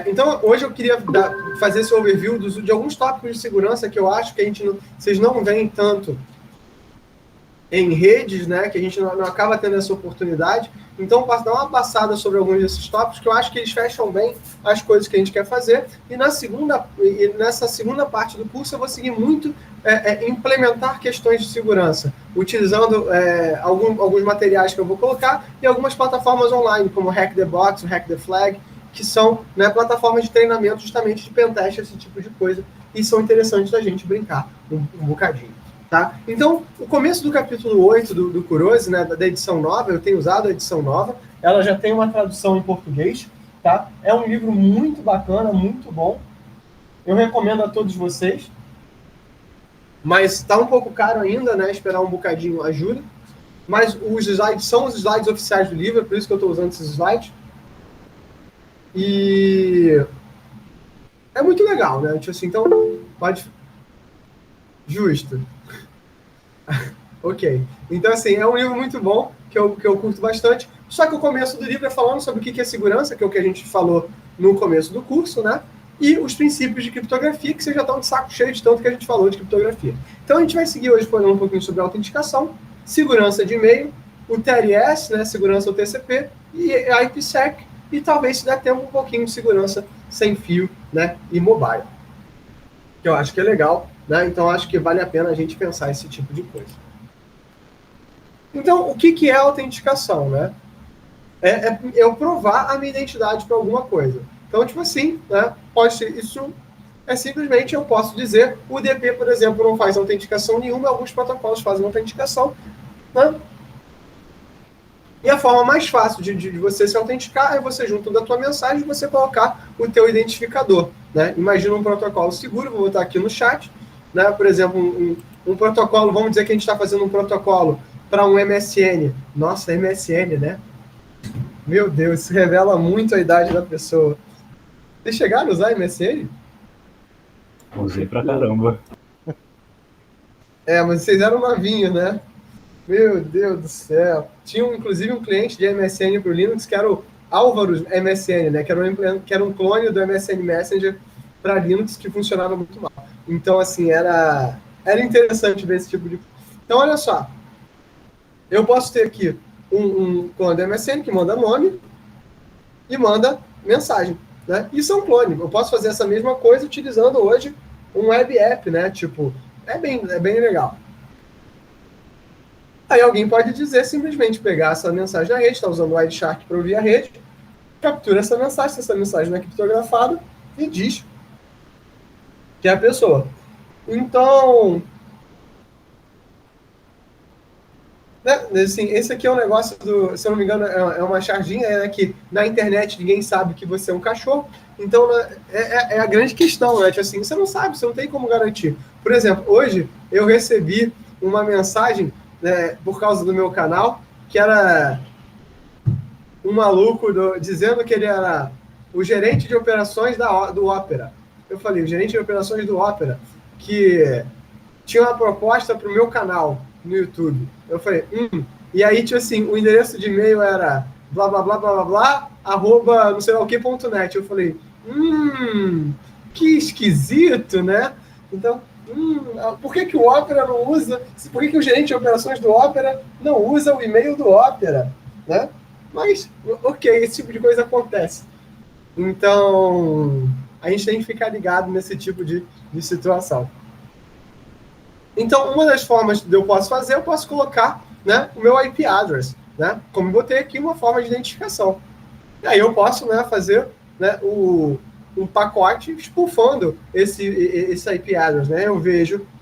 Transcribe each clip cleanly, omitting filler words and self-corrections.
Então, hoje eu queria fazer esse overview de alguns tópicos de segurança que eu acho que vocês não veem tanto em redes, né, que a gente não acaba tendo essa oportunidade. Então, posso dar uma passada sobre alguns desses tópicos que eu acho que eles fecham bem as coisas que a gente quer fazer. E nessa segunda parte do curso eu vou seguir muito implementar questões de segurança, utilizando alguns materiais que eu vou colocar e algumas plataformas online, como o Hack the Box, o Hack the Flag, que são, né, plataformas de treinamento justamente de pentest, esse tipo de coisa, e são interessantes da gente brincar um bocadinho. Tá? Então, o começo do capítulo 8 do Kurose, né, da edição nova, eu tenho usado a edição nova, ela já tem uma tradução em português, tá? É um livro muito bacana, muito bom, eu recomendo a todos vocês, mas está um pouco caro ainda, né, esperar um bocadinho ajuda, mas os slides são os slides oficiais do livro, é por isso que eu estou usando esses slides, e é muito legal, né, tipo assim, então, pode... Justo. Ok. Então, assim, é um livro muito bom, que eu curto bastante. Só que o começo do livro é falando sobre o que é segurança, que é o que a gente falou no começo do curso, né? E os princípios de criptografia, que vocês já estão de saco cheio de tanto que a gente falou de criptografia. Então, a gente vai seguir hoje falando um pouquinho sobre autenticação, segurança de e-mail, o TLS, né? Segurança do TCP, e a IPsec, e talvez, se der tempo, um pouquinho de segurança sem fio, né? E mobile. Que eu acho que é legal, né? Então, acho que vale a pena a gente pensar esse tipo de coisa. Então, o que é autenticação, né? Eu provar a minha identidade para alguma coisa. Então, tipo assim, né? Pode ser isso. Simplesmente eu posso dizer, o DP, por exemplo, não faz autenticação nenhuma, alguns protocolos fazem autenticação, né? E a forma mais fácil de você se autenticar é você, junto da tua mensagem, você colocar o teu identificador, né? Imagina um protocolo seguro, vou botar aqui no chat, né? Por exemplo, um protocolo, vamos dizer que a gente está fazendo um protocolo para um MSN. Nossa, MSN, né? Meu Deus, isso revela muito a idade da pessoa. Vocês chegaram a usar MSN? Usei pra caramba. Mas vocês eram novinhos, né? Meu Deus do céu. Tinha, inclusive, um cliente de MSN para o Linux que era o Álvaro MSN, né? Que era um clone do MSN Messenger para Linux que funcionava muito mal. Então, assim, era interessante ver esse tipo de... Então, olha só. Eu posso ter aqui um clone do MSN que manda nome e manda mensagem, né? Isso é um clone. Eu posso fazer essa mesma coisa utilizando hoje um web app, né? Tipo, é bem legal. Aí alguém pode dizer, simplesmente pegar essa mensagem na rede, está usando o Wireshark para ouvir a rede, captura essa mensagem, se essa mensagem não é criptografada, e diz que é a pessoa. Então, né, assim, esse aqui é um negócio se eu não me engano, é uma charginha, né, que na internet ninguém sabe que você é um cachorro. Então, né, é a grande questão, né? Tipo assim, você não sabe, você não tem como garantir. Por exemplo, hoje eu recebi uma mensagem, né, por causa do meu canal, que era um maluco dizendo que ele era o gerente de operações do Opera. Eu falei, o gerente de operações do Opera, que tinha uma proposta para o meu canal no YouTube. Eu falei, E aí, tipo assim, o endereço de e-mail era blá, blá, blá, blá, blá, blá, @ não sei lá o que.net. Eu falei, que esquisito, né? Então, por que o Opera não usa, por que o gerente de operações do Opera não usa o e-mail do Opera, né? Mas, ok, esse tipo de coisa acontece. Então, a gente tem que ficar ligado nesse tipo de situação. Então, uma das formas que eu posso fazer, eu posso colocar, né, o meu IP address, né? Como eu botei aqui uma forma de identificação. E aí eu posso, né, fazer, né, um pacote expulfando esse IP address, né? Eu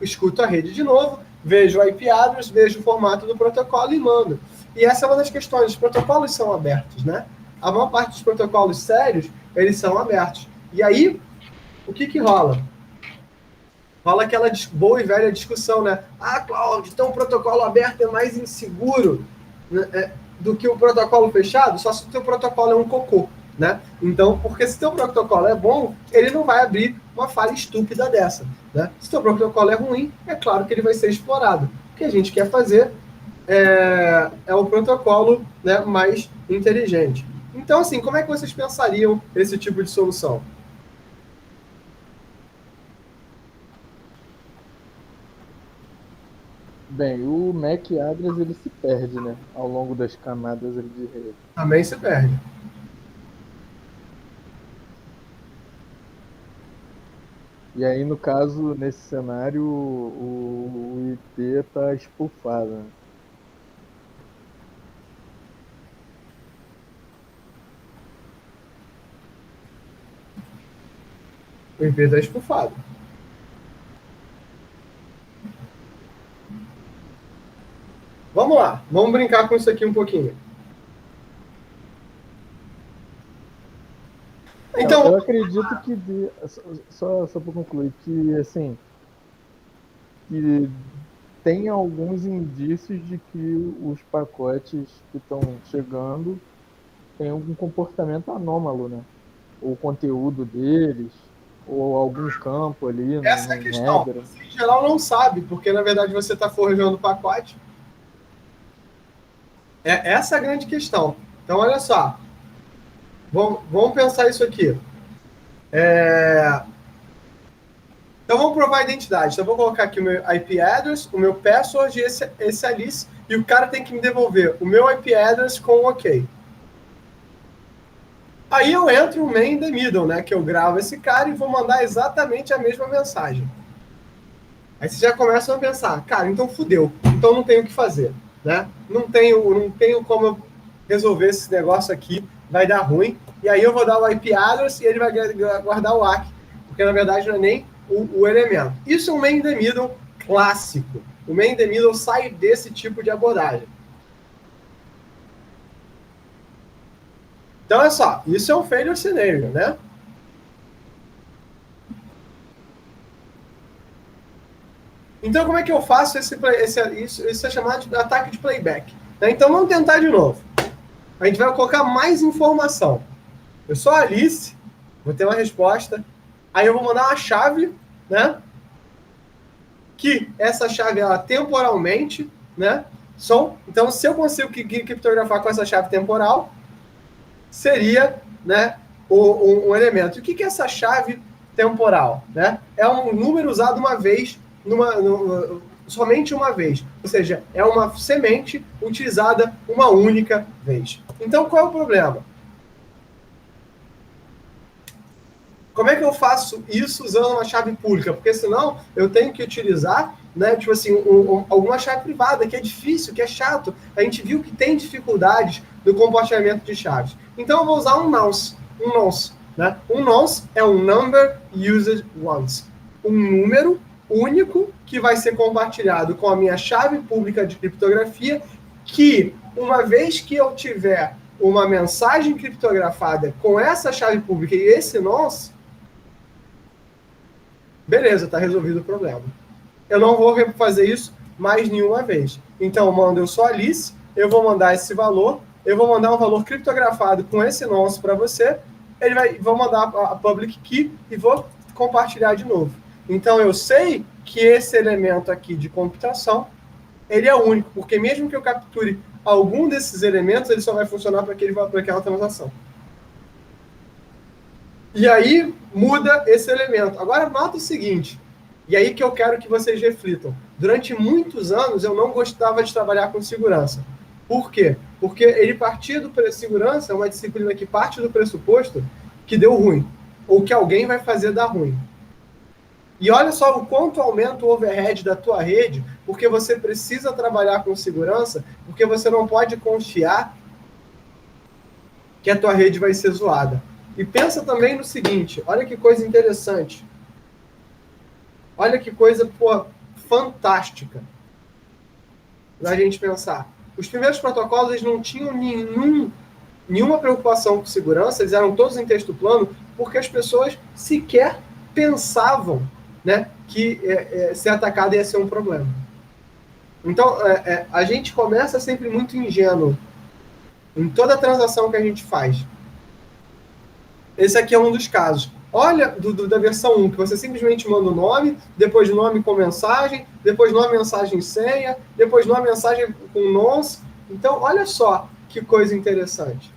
escuto a rede de novo, vejo o IP address, vejo o formato do protocolo e mando. E essa é uma das questões. Os protocolos são abertos, né? A maior parte dos protocolos sérios, eles são abertos. E aí, o que rola? Rola aquela boa e velha discussão, né? Cláudio, então o protocolo aberto é mais inseguro, né, do que o protocolo fechado, só se o teu protocolo é um cocô, né? Então, porque se o teu protocolo é bom, ele não vai abrir uma falha estúpida dessa, né? Se o teu protocolo é ruim, é claro que ele vai ser explorado. O que a gente quer fazer é o protocolo, né, mais inteligente. Então, assim, como é que vocês pensariam esse tipo de solução? Bem, o MAC address ele se perde, né, ao longo das camadas ali de rede. Também se perde. E aí, no caso, nesse cenário, o IP está espufado, né? O IP está estufado. Vamos lá, vamos brincar com isso aqui um pouquinho. Então, Eu acredito que, só para concluir, que assim, que tem alguns indícios de que os pacotes que estão chegando têm algum comportamento anômalo, né? O conteúdo deles, ou algum campo ali essa é a no questão. header. Você, em geral, não sabe, porque na verdade você está forjando o pacote. Essa é a grande questão. Então, olha só. Vamos pensar isso aqui. Então, vamos provar a identidade. Então, eu vou colocar aqui o meu IP address, o meu password e esse Alice, e o cara tem que me devolver o meu IP address com o OK. Aí eu entro no main in the middle, né? Que eu gravo esse cara e vou mandar exatamente a mesma mensagem. Aí vocês já começam a pensar, cara, então fudeu. Então não tenho o que fazer, né? Não tenho como eu resolver esse negócio aqui, vai dar ruim. E aí eu vou dar o IP address e ele vai guardar o ACK, porque na verdade não é nem o elemento. Isso é um main in the middle clássico. O main in the middle sai desse tipo de abordagem. Então, olha só, isso é um failure scenario, né? Então, como é que eu faço isso é chamado de ataque de playback. Né? Então, vamos tentar de novo. A gente vai colocar mais informação. Eu sou a Alice, vou ter uma resposta. Aí eu vou mandar uma chave, né? Que essa chave, ela temporalmente, né? Então, se eu consigo criptografar com essa chave temporal, seria, né, um elemento. E o que é essa chave temporal? Né? É um número usado uma vez, somente uma vez. Ou seja, é uma semente utilizada uma única vez. Então, qual é o problema? Como é que eu faço isso usando uma chave pública? Porque senão eu tenho que utilizar, né, tipo assim, alguma chave privada, que é difícil, que é chato. A gente viu que tem dificuldades no compartilhamento de chaves. Então eu vou usar um nonce. Né? Um nonce é um number used once. Um número único que vai ser compartilhado com a minha chave pública de criptografia, que uma vez que eu tiver uma mensagem criptografada com essa chave pública e esse nonce, beleza, está resolvido o problema. Eu não vou fazer isso mais nenhuma vez. Então, eu sou Alice, eu vou mandar esse valor, eu vou mandar um valor criptografado com esse nonce para você, vou mandar a public key e vou compartilhar de novo. Então, eu sei que esse elemento aqui de computação, ele é único, porque mesmo que eu capture algum desses elementos, ele só vai funcionar para aquela transação. E aí muda esse elemento. Agora nota o seguinte, e aí que eu quero que vocês reflitam. Durante muitos anos eu não gostava de trabalhar com segurança. Por quê? Porque ele partia segurança é uma disciplina que parte do pressuposto que deu ruim, ou que alguém vai fazer dar ruim. E olha só o quanto aumenta o overhead da tua rede, porque você precisa trabalhar com segurança, porque você não pode confiar que a tua rede vai ser zoada. E pensa também no seguinte, olha que coisa interessante. Olha que coisa, fantástica da gente pensar. Os primeiros protocolos, eles não tinham nenhuma preocupação com segurança, eles eram todos em texto plano, porque as pessoas sequer pensavam, né, que ser atacado ia ser um problema. Então, a gente começa sempre muito ingênuo em toda transação que a gente faz. Esse aqui é um dos casos. Olha, da versão 1, que você simplesmente manda o nome, depois nome com mensagem, depois nome, mensagem, senha, depois nome, mensagem com nonce. Então, olha só que coisa interessante.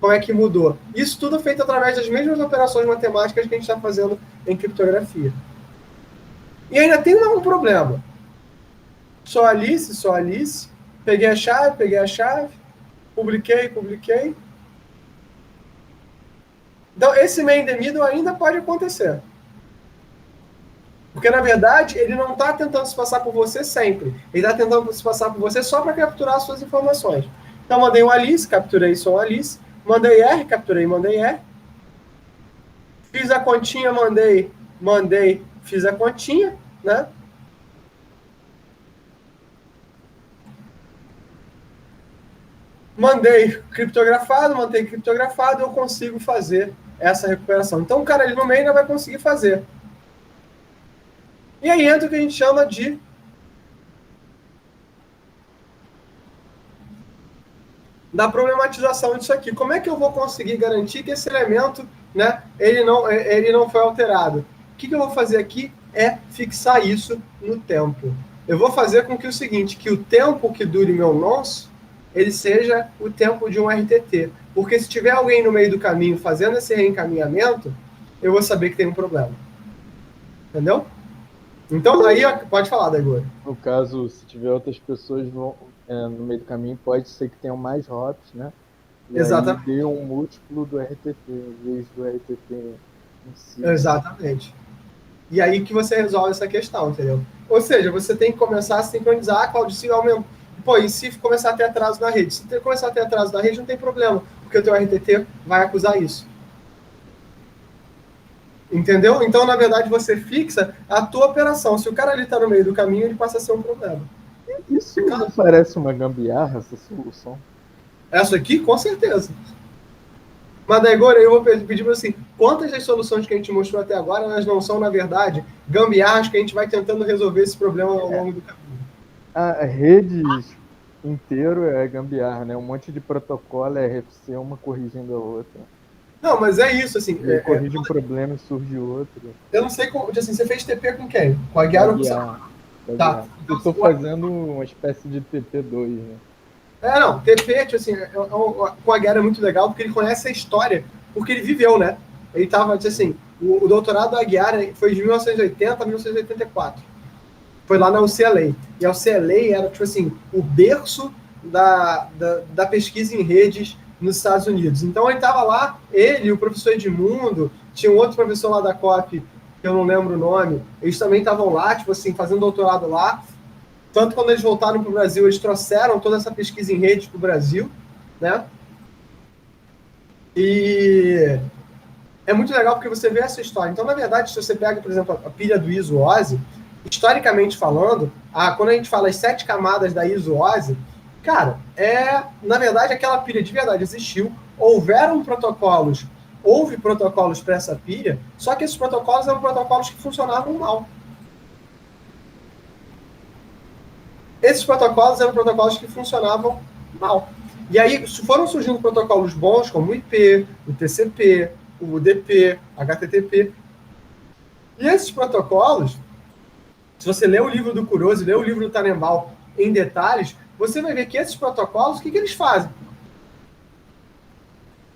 como é que mudou. Isso tudo é feito através das mesmas operações matemáticas que a gente está fazendo em criptografia. E ainda tem um problema. Sou Alice, peguei a chave, publiquei. Então, esse man in the middle ainda pode acontecer. Porque, na verdade, ele não está tentando se passar por você sempre. Ele está tentando se passar por você só para capturar as suas informações. Então, mandei um Alice, capturei sou Alice. Mandei R, capturei, mandei R. Fiz a continha, mandei, fiz a continha, né? Mandei criptografado, eu consigo fazer essa recuperação. Então, o cara ali no meio ainda vai conseguir fazer. E aí entra o que a gente chama de da problematização disso aqui. Como é que eu vou conseguir garantir que esse elemento, né, ele não foi alterado? O que eu vou fazer aqui é fixar isso no tempo. Eu vou fazer com que o seguinte, que o tempo que dure meu nonce, ele seja o tempo de um RTT. Porque se tiver alguém no meio do caminho fazendo esse reencaminhamento, eu vou saber que tem um problema. Entendeu? Então, aí, pode falar, Daigor. No caso, se tiver outras pessoas no meio do caminho, pode ser que tenham mais hops, né? E exatamente. Aí dê um múltiplo do RTT, em vez do RTT em si. Exatamente. E aí que você resolve essa questão, entendeu? Ou seja, você tem que começar a sincronizar, Claudio, se aumenta. Pô, e se começar a ter atraso na rede? Se começar a ter atraso na rede, não tem problema, porque o teu RTT vai acusar isso. Entendeu? Então, na verdade, você fixa a tua operação. Se o cara ali está no meio do caminho, ele passa a ser um problema. Isso não parece uma gambiarra, essa solução? Essa aqui, com certeza. Mas daí agora eu vou pedir assim, quantas das soluções que a gente mostrou até agora, elas não são, na verdade, gambiarras que a gente vai tentando resolver esse problema ao longo do caminho? A rede inteiro é gambiarra, né? Um monte de protocolo é RFC, uma corrigindo a outra. Não, mas é isso, assim... corrige um problema e surge outro. Eu não sei como... Assim, você fez TP com quem? Com a Guiara ou com o Sam? Tá. Eu tô fazendo uma espécie de TP2, né? Não, TP, tipo assim, com a Guiara é muito legal, porque ele conhece a história, porque ele viveu, né? Ele tava, assim, o doutorado da Guiara foi de 1980 a 1984. Foi lá na UCLA. E a UCLA era, tipo assim, o berço da pesquisa em redes nos Estados Unidos. Então, ele estava lá, ele, o professor Edmundo, tinha um outro professor lá da COP, que eu não lembro o nome, eles também estavam lá, tipo assim, fazendo doutorado lá. Tanto quando eles voltaram para o Brasil, eles trouxeram toda essa pesquisa em rede para o Brasil, né? E é muito legal porque você vê essa história. Então, na verdade, se você pega, por exemplo, a pilha do iso-OSI, historicamente falando, quando a gente fala as 7 camadas da iso-OSI, cara, na verdade, aquela pilha de verdade existiu, houve protocolos para essa pilha, só que esses protocolos eram protocolos que funcionavam mal. Esses protocolos eram protocolos que funcionavam mal. E aí foram surgindo protocolos bons, como o IP, o TCP, o UDP, HTTP. E esses protocolos, se você ler o livro do Kurosi, ler o livro do Tannenbaum em detalhes, você vai ver que esses protocolos, o que eles fazem?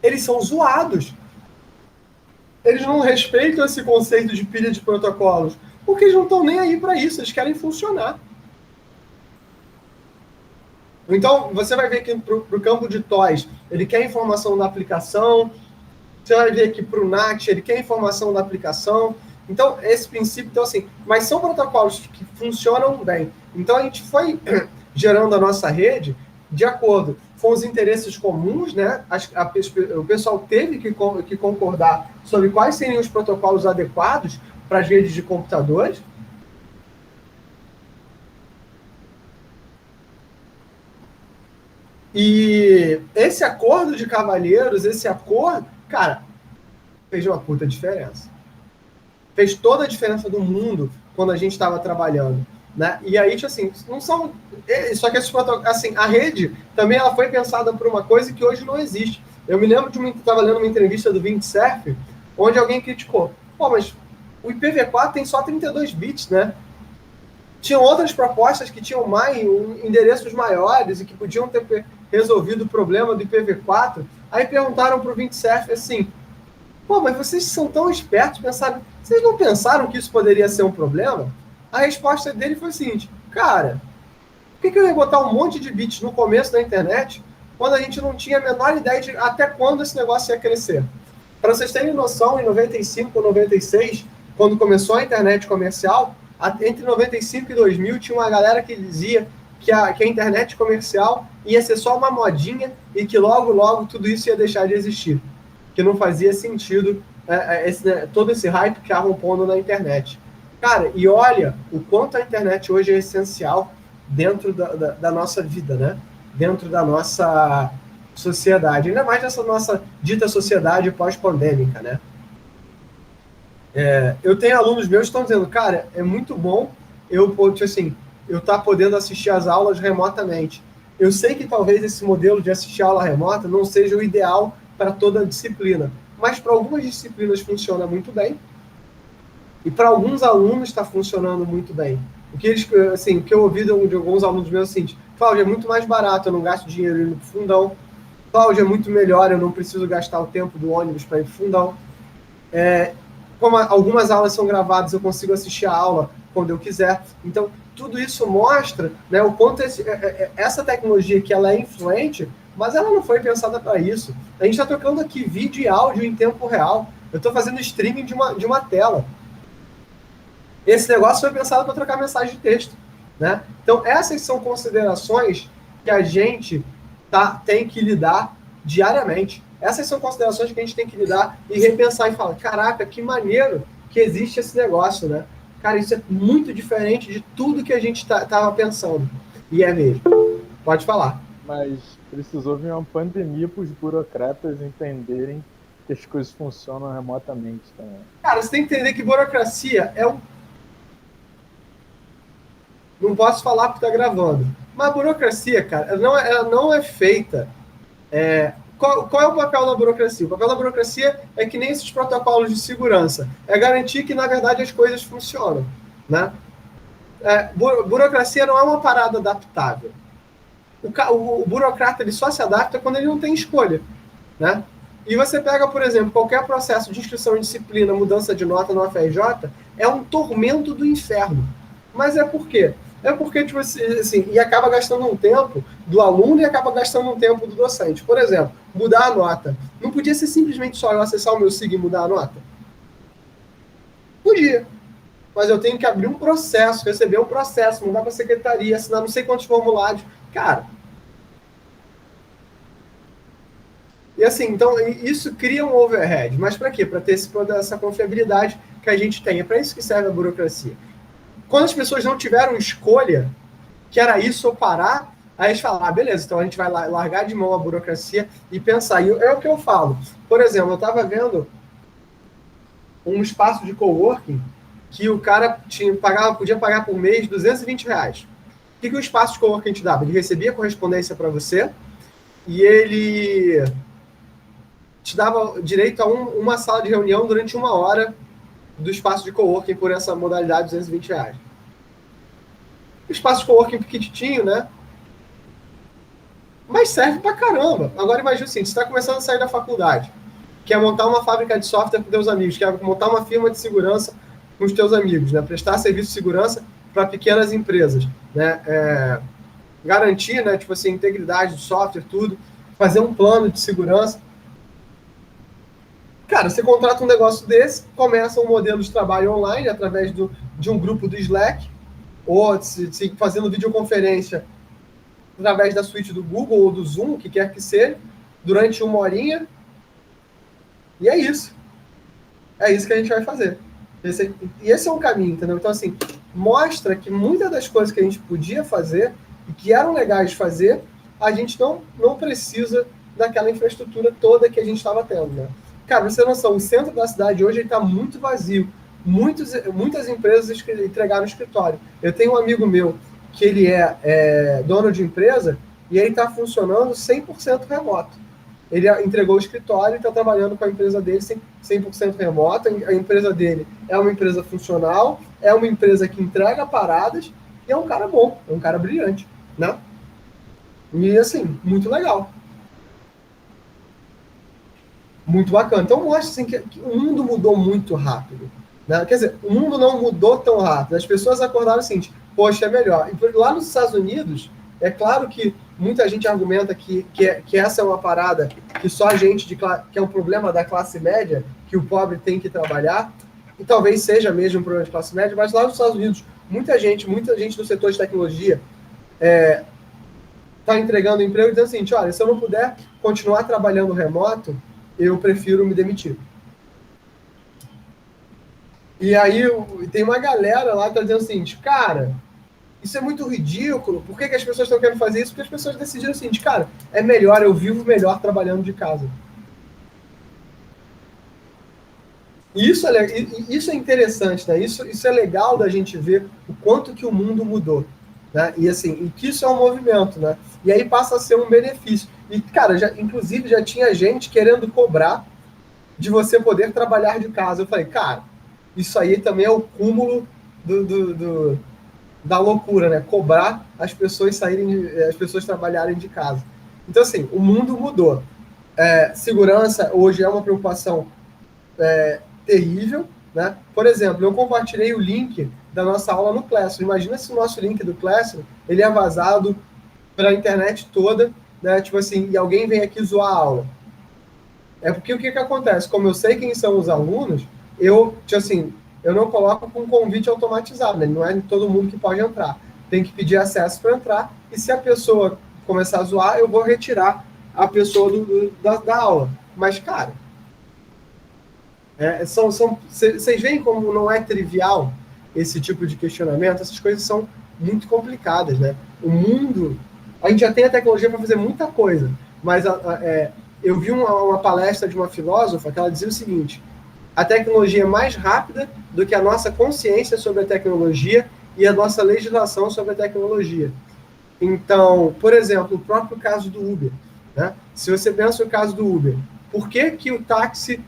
Eles são zoados. Eles não respeitam esse conceito de pilha de protocolos, porque eles não estão nem aí para isso, eles querem funcionar. Então, você vai ver que para o campo de TOS, ele quer informação da aplicação, você vai ver que para o NAT, ele quer informação da aplicação. Então, esse princípio, então, assim, mas são protocolos que funcionam bem. Então, a gente foi gerando a nossa rede de acordo com os interesses comuns, né? O pessoal teve que concordar sobre quais seriam os protocolos adequados para as redes de computadores. E esse acordo de cavalheiros, cara, fez uma puta diferença. Fez toda a diferença do mundo quando a gente estava trabalhando, né? E aí, assim, não são... Só que esses protocolos, assim, a rede também ela foi pensada por uma coisa que hoje não existe. Eu me lembro de estava lendo uma entrevista do Windsurf, onde alguém criticou. Pô, mas o IPv4 tem só 32 bits, né? Tinham outras propostas que tinham endereços maiores e que podiam ter resolvido o problema do IPv4. Aí perguntaram pro Windsurf assim, pô, mas vocês são tão espertos, vocês não pensaram que isso poderia ser um problema? A resposta dele foi o seguinte, cara, por que eu ia botar um monte de bits no começo da internet quando a gente não tinha a menor ideia de até quando esse negócio ia crescer? Para vocês terem noção, em 95 ou 96, quando começou a internet comercial, entre 95 e 2000 tinha uma galera que dizia que a internet comercial ia ser só uma modinha e que logo, logo tudo isso ia deixar de existir. Que não fazia sentido todo esse hype que estavam pondo na internet. Cara, e olha o quanto a internet hoje é essencial dentro da nossa vida, né? Dentro da nossa sociedade, ainda mais nessa nossa dita sociedade pós-pandêmica, né? Eu tenho alunos meus que estão dizendo, cara, é muito bom eu estar podendo assistir às aulas remotamente. Eu sei que talvez esse modelo de assistir aula remota não seja o ideal para toda a disciplina, mas para algumas disciplinas funciona muito bem e para alguns alunos está funcionando muito bem. O que eu ouvi de alguns alunos meus é o seguinte, Cláudio, é muito mais barato, eu não gasto dinheiro indo para o fundão. Cláudio, é muito melhor, eu não preciso gastar o tempo do ônibus para ir para o fundão. Como algumas aulas são gravadas, eu consigo assistir a aula quando eu quiser. Então, tudo isso mostra, né, o quanto essa tecnologia que ela é influente, mas ela não foi pensada para isso. A gente está trocando aqui vídeo e áudio em tempo real. Eu estou fazendo streaming de uma tela. Esse negócio foi pensado para trocar mensagem de texto, né? Então, essas são considerações que a gente tem que lidar diariamente. Essas são considerações que a gente tem que lidar e repensar e falar, caraca, que maneiro que existe esse negócio, né? Cara, isso é muito diferente de tudo que a gente estava pensando. E é mesmo. Pode falar. Mas precisou vir uma pandemia para os burocratas entenderem que as coisas funcionam remotamente também. Cara, você tem que entender que burocracia é um... Não posso falar porque está gravando. Mas a burocracia, cara, ela não é feita... Qual é o papel da burocracia? O papel da burocracia é que nem esses protocolos de segurança. É garantir que, na verdade, as coisas funcionam, né? Burocracia não é uma parada adaptável. O burocrata ele só se adapta quando ele não tem escolha, né? E você pega, por exemplo, qualquer processo de inscrição em disciplina, mudança de nota no UFRJ, é um tormento do inferno. Mas é por quê? É porque, tipo assim, e acaba gastando um tempo do aluno e acaba gastando um tempo do docente. Por exemplo, mudar a nota. Não podia ser simplesmente só eu acessar o meu SIG e mudar a nota? Podia. Mas eu tenho que abrir um processo, receber um processo, mandar para a secretaria, assinar não sei quantos formulários. Cara. E assim, então, isso cria um overhead. Mas para quê? Para ter essa confiabilidade que a gente tem. É para isso que serve a burocracia. Quando as pessoas não tiveram escolha, que era isso ou parar, aí eles falam, beleza, então a gente vai largar de mão a burocracia e pensar. E é o que eu falo. Por exemplo, eu estava vendo um espaço de coworking que o cara podia pagar por mês R$220. O que o espaço de coworking te dava? Ele recebia correspondência para você e ele te dava direito a uma sala de reunião durante 1 hora do espaço de coworking por essa modalidade de R$220. O espaço de coworking pequitinho, né? Mas serve pra caramba. Agora imagina assim, você está começando a sair da faculdade, quer montar uma fábrica de software com teus amigos, quer montar uma firma de segurança com os teus amigos, né? Prestar serviço de segurança para pequenas empresas, né? Garantir, né? Tipo assim, integridade do software, tudo, fazer um plano de segurança. Cara, você contrata um negócio desse, começa um modelo de trabalho online através de um grupo do Slack, ou fazendo videoconferência através da suíte do Google ou do Zoom, o que quer que seja, durante 1 horinha. E é isso. É isso que a gente vai fazer. Esse é um caminho, entendeu? Então, assim, mostra que muitas das coisas que a gente podia fazer e que eram legais de fazer, a gente não precisa daquela infraestrutura toda que a gente estava tendo, né? Cara, pra você ter noção, o centro da cidade hoje está muito vazio. Muitas empresas entregaram o escritório. Eu tenho um amigo meu que ele é dono de empresa e ele está funcionando 100% remoto. Ele entregou o escritório e está trabalhando com a empresa dele 100% remoto. A empresa dele é uma empresa funcional, é uma empresa que entrega paradas e é um cara bom, é um cara brilhante, né? E assim, muito legal. Muito bacana. Então mostra assim, que o mundo mudou muito rápido. Né? Quer dizer, o mundo não mudou tão rápido. As pessoas acordaram assim, poxa, é melhor. E lá nos Estados Unidos, é claro que muita gente argumenta que essa é uma parada que só a gente, que é um problema da classe média, que o pobre tem que trabalhar, e talvez seja mesmo um problema de classe média, mas lá nos Estados Unidos, muita gente do setor de tecnologia está entregando emprego e dizendo assim, olha, se eu não puder continuar trabalhando remoto, eu prefiro me demitir. E aí tem uma galera lá que está dizendo assim, cara, isso é muito ridículo, por que as pessoas estão querendo fazer isso? Porque as pessoas decidiram assim, cara, é melhor, eu vivo melhor trabalhando de casa. E isso é interessante, né? Isso é legal da gente ver o quanto que o mundo mudou. Né? E assim, e que isso é um movimento, né? E aí passa a ser um benefício. E, cara, inclusive já tinha gente querendo cobrar de você poder trabalhar de casa. Eu falei, cara, isso aí também é o cúmulo da loucura, né? Cobrar as pessoas as pessoas trabalharem de casa. Então, assim, o mundo mudou. Segurança hoje é uma preocupação terrível, né? Por exemplo, eu compartilhei o link da nossa aula no Classroom. Imagina se o nosso link do Classroom ele é vazado para a internet toda, né? Tipo assim, e alguém vem aqui zoar a aula. É porque o que acontece? Como eu sei quem são os alunos, eu não coloco com convite automatizado, né? Não é todo mundo que pode entrar. Tem que pedir acesso para entrar, e se a pessoa começar a zoar, eu vou retirar a pessoa da aula. Mas, cara, vocês veem como não é trivial esse tipo de questionamento? Essas coisas são muito complicadas, né? O mundo... A gente já tem a tecnologia para fazer muita coisa, mas eu vi uma palestra de uma filósofa que ela dizia o seguinte: a tecnologia é mais rápida do que a nossa consciência sobre a tecnologia e a nossa legislação sobre a tecnologia. Então, por exemplo, o próprio caso do Uber. Né? Se você pensa no caso do Uber, por que o táxi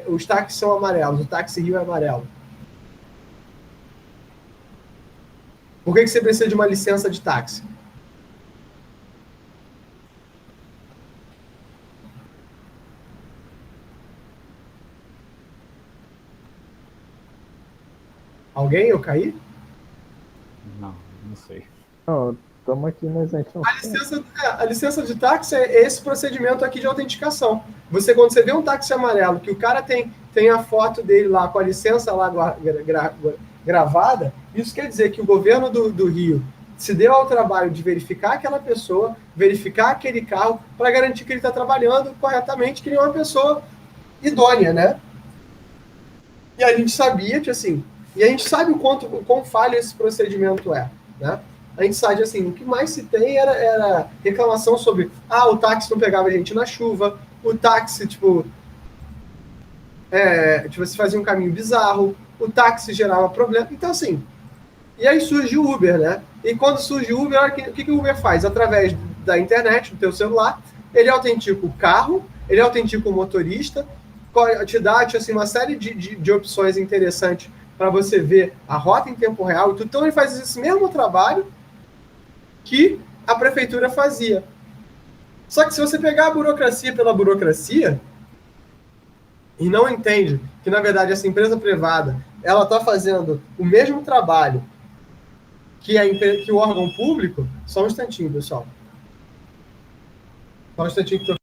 os táxis são amarelos, o táxi Rio é amarelo? Por que você precisa de uma licença de táxi? Alguém? Eu caí? Não sei. Não, estamos aqui, mas a gente não A licença de táxi é esse procedimento aqui de autenticação. Quando você vê um táxi amarelo, que o cara tem a foto dele lá, com a licença lá gravada, isso quer dizer que o governo do Rio se deu ao trabalho de verificar aquela pessoa, verificar aquele carro, para garantir que ele está trabalhando corretamente, que ele é uma pessoa idônea, né? E a gente sabia que, assim, e a gente sabe o quão falho esse procedimento é, né? A gente sabe, assim, o que mais se tem era reclamação sobre, o táxi não pegava a gente na chuva, o táxi, você fazia um caminho bizarro, o táxi gerava problema. Então, assim, e aí surge o Uber, né? E quando surge o Uber, o que o Uber faz? Através da internet, do teu celular, ele autentica o carro, ele autentica o motorista, te dá assim, uma série de opções interessantes para você ver a rota em tempo real. Então, ele faz esse mesmo trabalho que a prefeitura fazia. Só que se você pegar a burocracia pela burocracia e não entende que, na verdade, essa empresa privada ela está fazendo o mesmo trabalho que o órgão público, só um instantinho, pessoal. Só um instantinho que eu...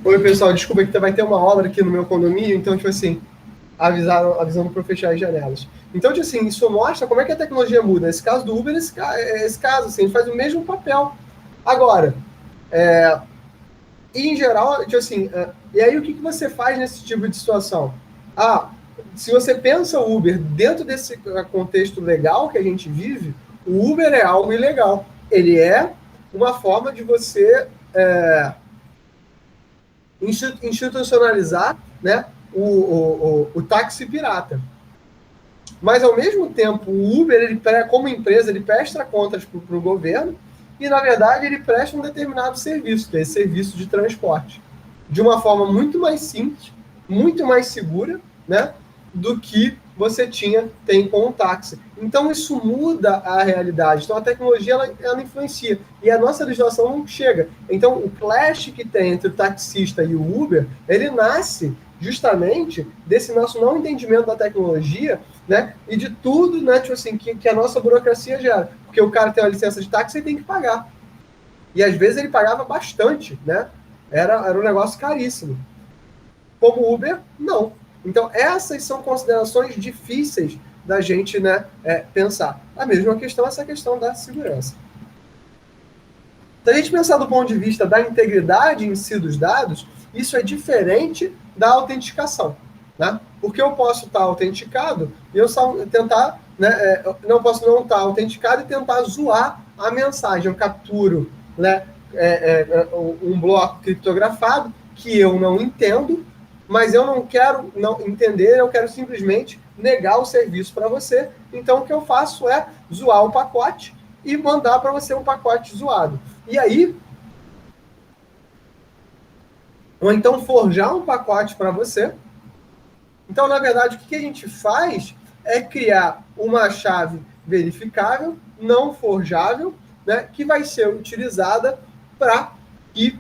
Oi, pessoal, desculpa que vai ter uma obra aqui no meu condomínio, então, assim, avisando para fechar as janelas. Então, assim, isso mostra como é que a tecnologia muda. Esse caso do Uber, esse caso, assim, ele faz o mesmo papel. Agora, em geral, assim, e aí o que você faz nesse tipo de situação? se você pensa o Uber dentro desse contexto legal que a gente vive, o Uber é algo ilegal. Ele é uma forma de você institucionalizar, né, o táxi pirata. Mas, ao mesmo tempo, o Uber, ele, como empresa, ele presta contas para o governo e, na verdade, ele presta um determinado serviço, que é esse serviço de transporte, de uma forma muito mais simples, muito mais segura, né, do que você tem com o táxi. Então, isso muda a realidade. Então, a tecnologia, ela influencia. E a nossa legislação não chega. Então, o clash que tem entre o taxista e o Uber, ele nasce justamente desse nosso não entendimento da tecnologia, né, e de tudo, né, tipo assim, que a nossa burocracia gera. Porque o cara tem uma licença de táxi e tem que pagar. E, às vezes, ele pagava bastante, né? Era um negócio caríssimo. Como Uber, não. Então, essas são considerações difíceis da gente, né, pensar. A mesma questão é essa questão da segurança. Se a gente pensar do ponto de vista da integridade em si dos dados, isso é diferente da autenticação, né? Porque eu posso estar autenticado e eu tentar, né, não posso não estar autenticado e tentar zoar a mensagem. Eu capturo, né, um bloco criptografado que eu não entendo, mas eu não quero não entender, eu quero simplesmente negar o serviço para você. Então, o que eu faço é zoar o pacote e mandar para você um pacote zoado. E aí, ou então forjar um pacote para você. Então, na verdade, o que a gente faz é criar uma chave verificável, não forjável, né, que vai ser utilizada para que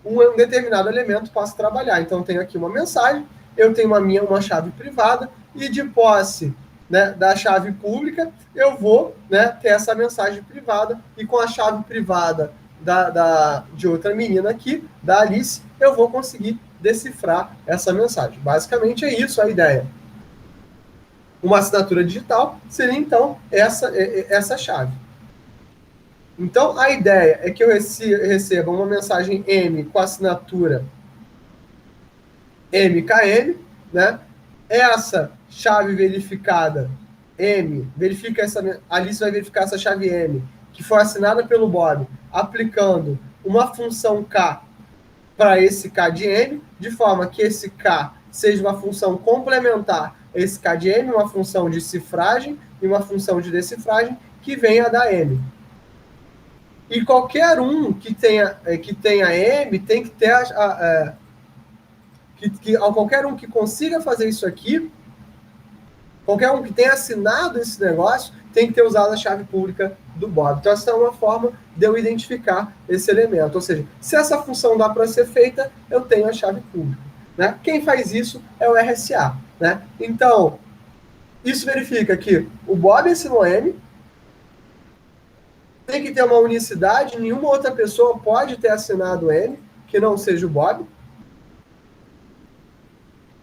um determinado elemento possa trabalhar. Então, eu tenho aqui uma mensagem, eu tenho uma chave privada, e de posse, né, da chave pública, eu vou, né, ter essa mensagem privada, e com a chave privada de outra menina aqui, da Alice, eu vou conseguir decifrar essa mensagem. Basicamente é isso a ideia. Uma assinatura digital seria, então, essa chave. Então, a ideia é que eu receba uma mensagem M com assinatura MKM, né? Essa chave verificada M, Alice vai verificar essa chave M, que foi assinada pelo Bob, aplicando uma função K para esse K de M, de forma que esse K seja uma função complementar a esse K de M, uma função de cifragem e uma função de decifragem que venha da M. E qualquer um que tenha M tem que ter qualquer um que consiga fazer isso aqui, qualquer um que tenha assinado esse negócio, tem que ter usado a chave pública do Bob. Então, essa é uma forma de eu identificar esse elemento. Ou seja, se essa função dá para ser feita, eu tenho a chave pública, né? Quem faz isso é o RSA, né? Então, isso verifica que o Bob assinou M, tem que ter uma unicidade, nenhuma outra pessoa pode ter assinado M, que não seja o Bob,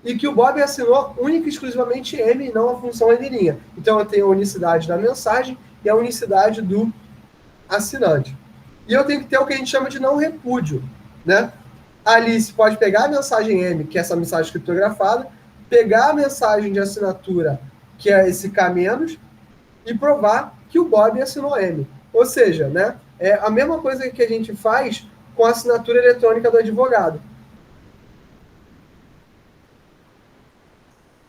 e que o Bob assinou única e exclusivamente M e não a função N'. Então, eu tenho a unicidade da mensagem e a unicidade do assinante. E eu tenho que ter o que a gente chama de não repúdio, né? A Alice pode pegar a mensagem M, que é essa mensagem criptografada, pegar a mensagem de assinatura, que é esse K-, e provar que o Bob assinou M. Ou seja, né, é a mesma coisa que a gente faz com a assinatura eletrônica do advogado.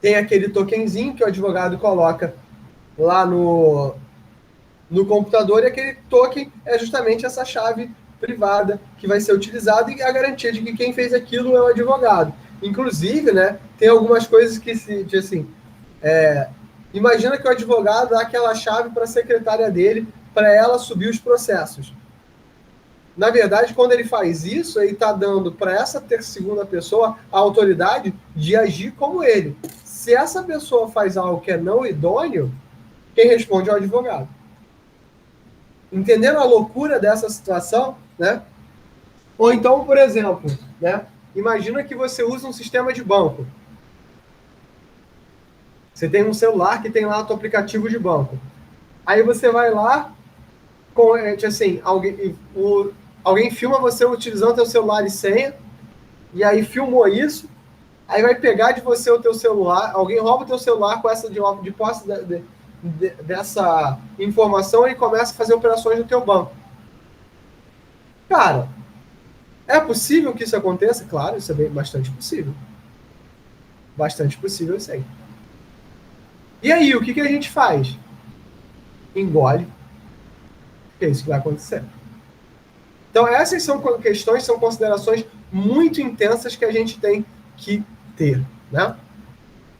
Tem aquele tokenzinho que o advogado coloca lá no computador, e aquele token é justamente essa chave privada que vai ser utilizada, e a garantia de que quem fez aquilo é o advogado. Inclusive, né, tem algumas coisas que imagina que o advogado dá aquela chave para a secretária dele, para ela subir os processos. Na verdade, quando ele faz isso, ele está dando para essa segunda pessoa a autoridade de agir como ele. Se essa pessoa faz algo que é não idôneo, quem responde é o advogado. Entendendo a loucura dessa situação, né? Ou então, por exemplo, né? Imagina que você usa um sistema de banco. Você tem um celular que tem lá o seu aplicativo de banco. Aí você vai lá, assim, alguém filma você utilizando o seu celular e senha, e aí filmou isso. aí vai pegar de você o teu celular, alguém rouba o teu celular com essa de posse dessa informação e começa a fazer operações no teu banco. Cara, é possível que isso aconteça? Claro, isso é bastante possível. Bastante possível, eu sei. E aí, o que a gente faz? Engole. É isso que vai acontecer. Então, essas são questões, são considerações muito intensas que a gente tem que ter, né?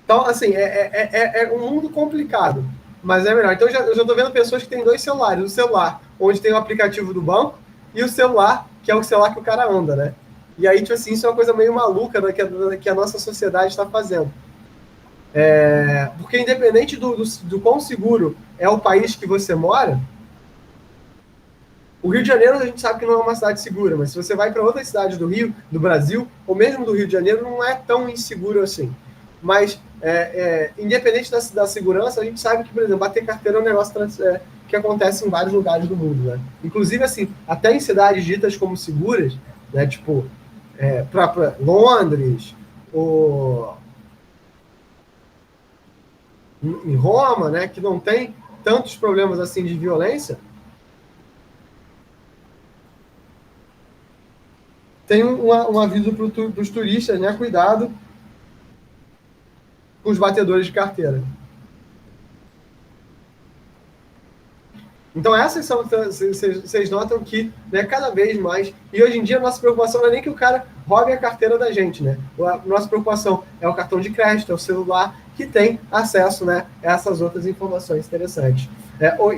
Então, assim, é um mundo complicado, mas é melhor. Então, eu já estou vendo pessoas que têm 2 celulares. O celular, onde tem o aplicativo do banco, e o celular, que é o celular que o cara anda, né? E aí, tipo assim, isso é uma coisa meio maluca, né, que a nossa sociedade está fazendo. Porque independente do quão seguro é o país que você mora, o Rio de Janeiro a gente sabe que não é uma cidade segura, mas se você vai para outras cidades do Rio, do Brasil, ou mesmo do Rio de Janeiro, não é tão inseguro assim. Mas, independente da segurança, a gente sabe que, por exemplo, bater carteira é um negócio que acontece em vários lugares do mundo, né? Inclusive, assim, até em cidades ditas como seguras, né? Tipo, para Londres, ou em Roma, né? Que não tem tantos problemas assim de violência, tem um aviso para os turistas, né? Cuidado com os batedores de carteira. Então, essas são. Vocês notam que, né, cada vez mais. E hoje em dia, a nossa preocupação não é nem que o cara roube a carteira da gente, né? A nossa preocupação é o cartão de crédito, é o celular, que tem acesso, né, a essas outras informações interessantes.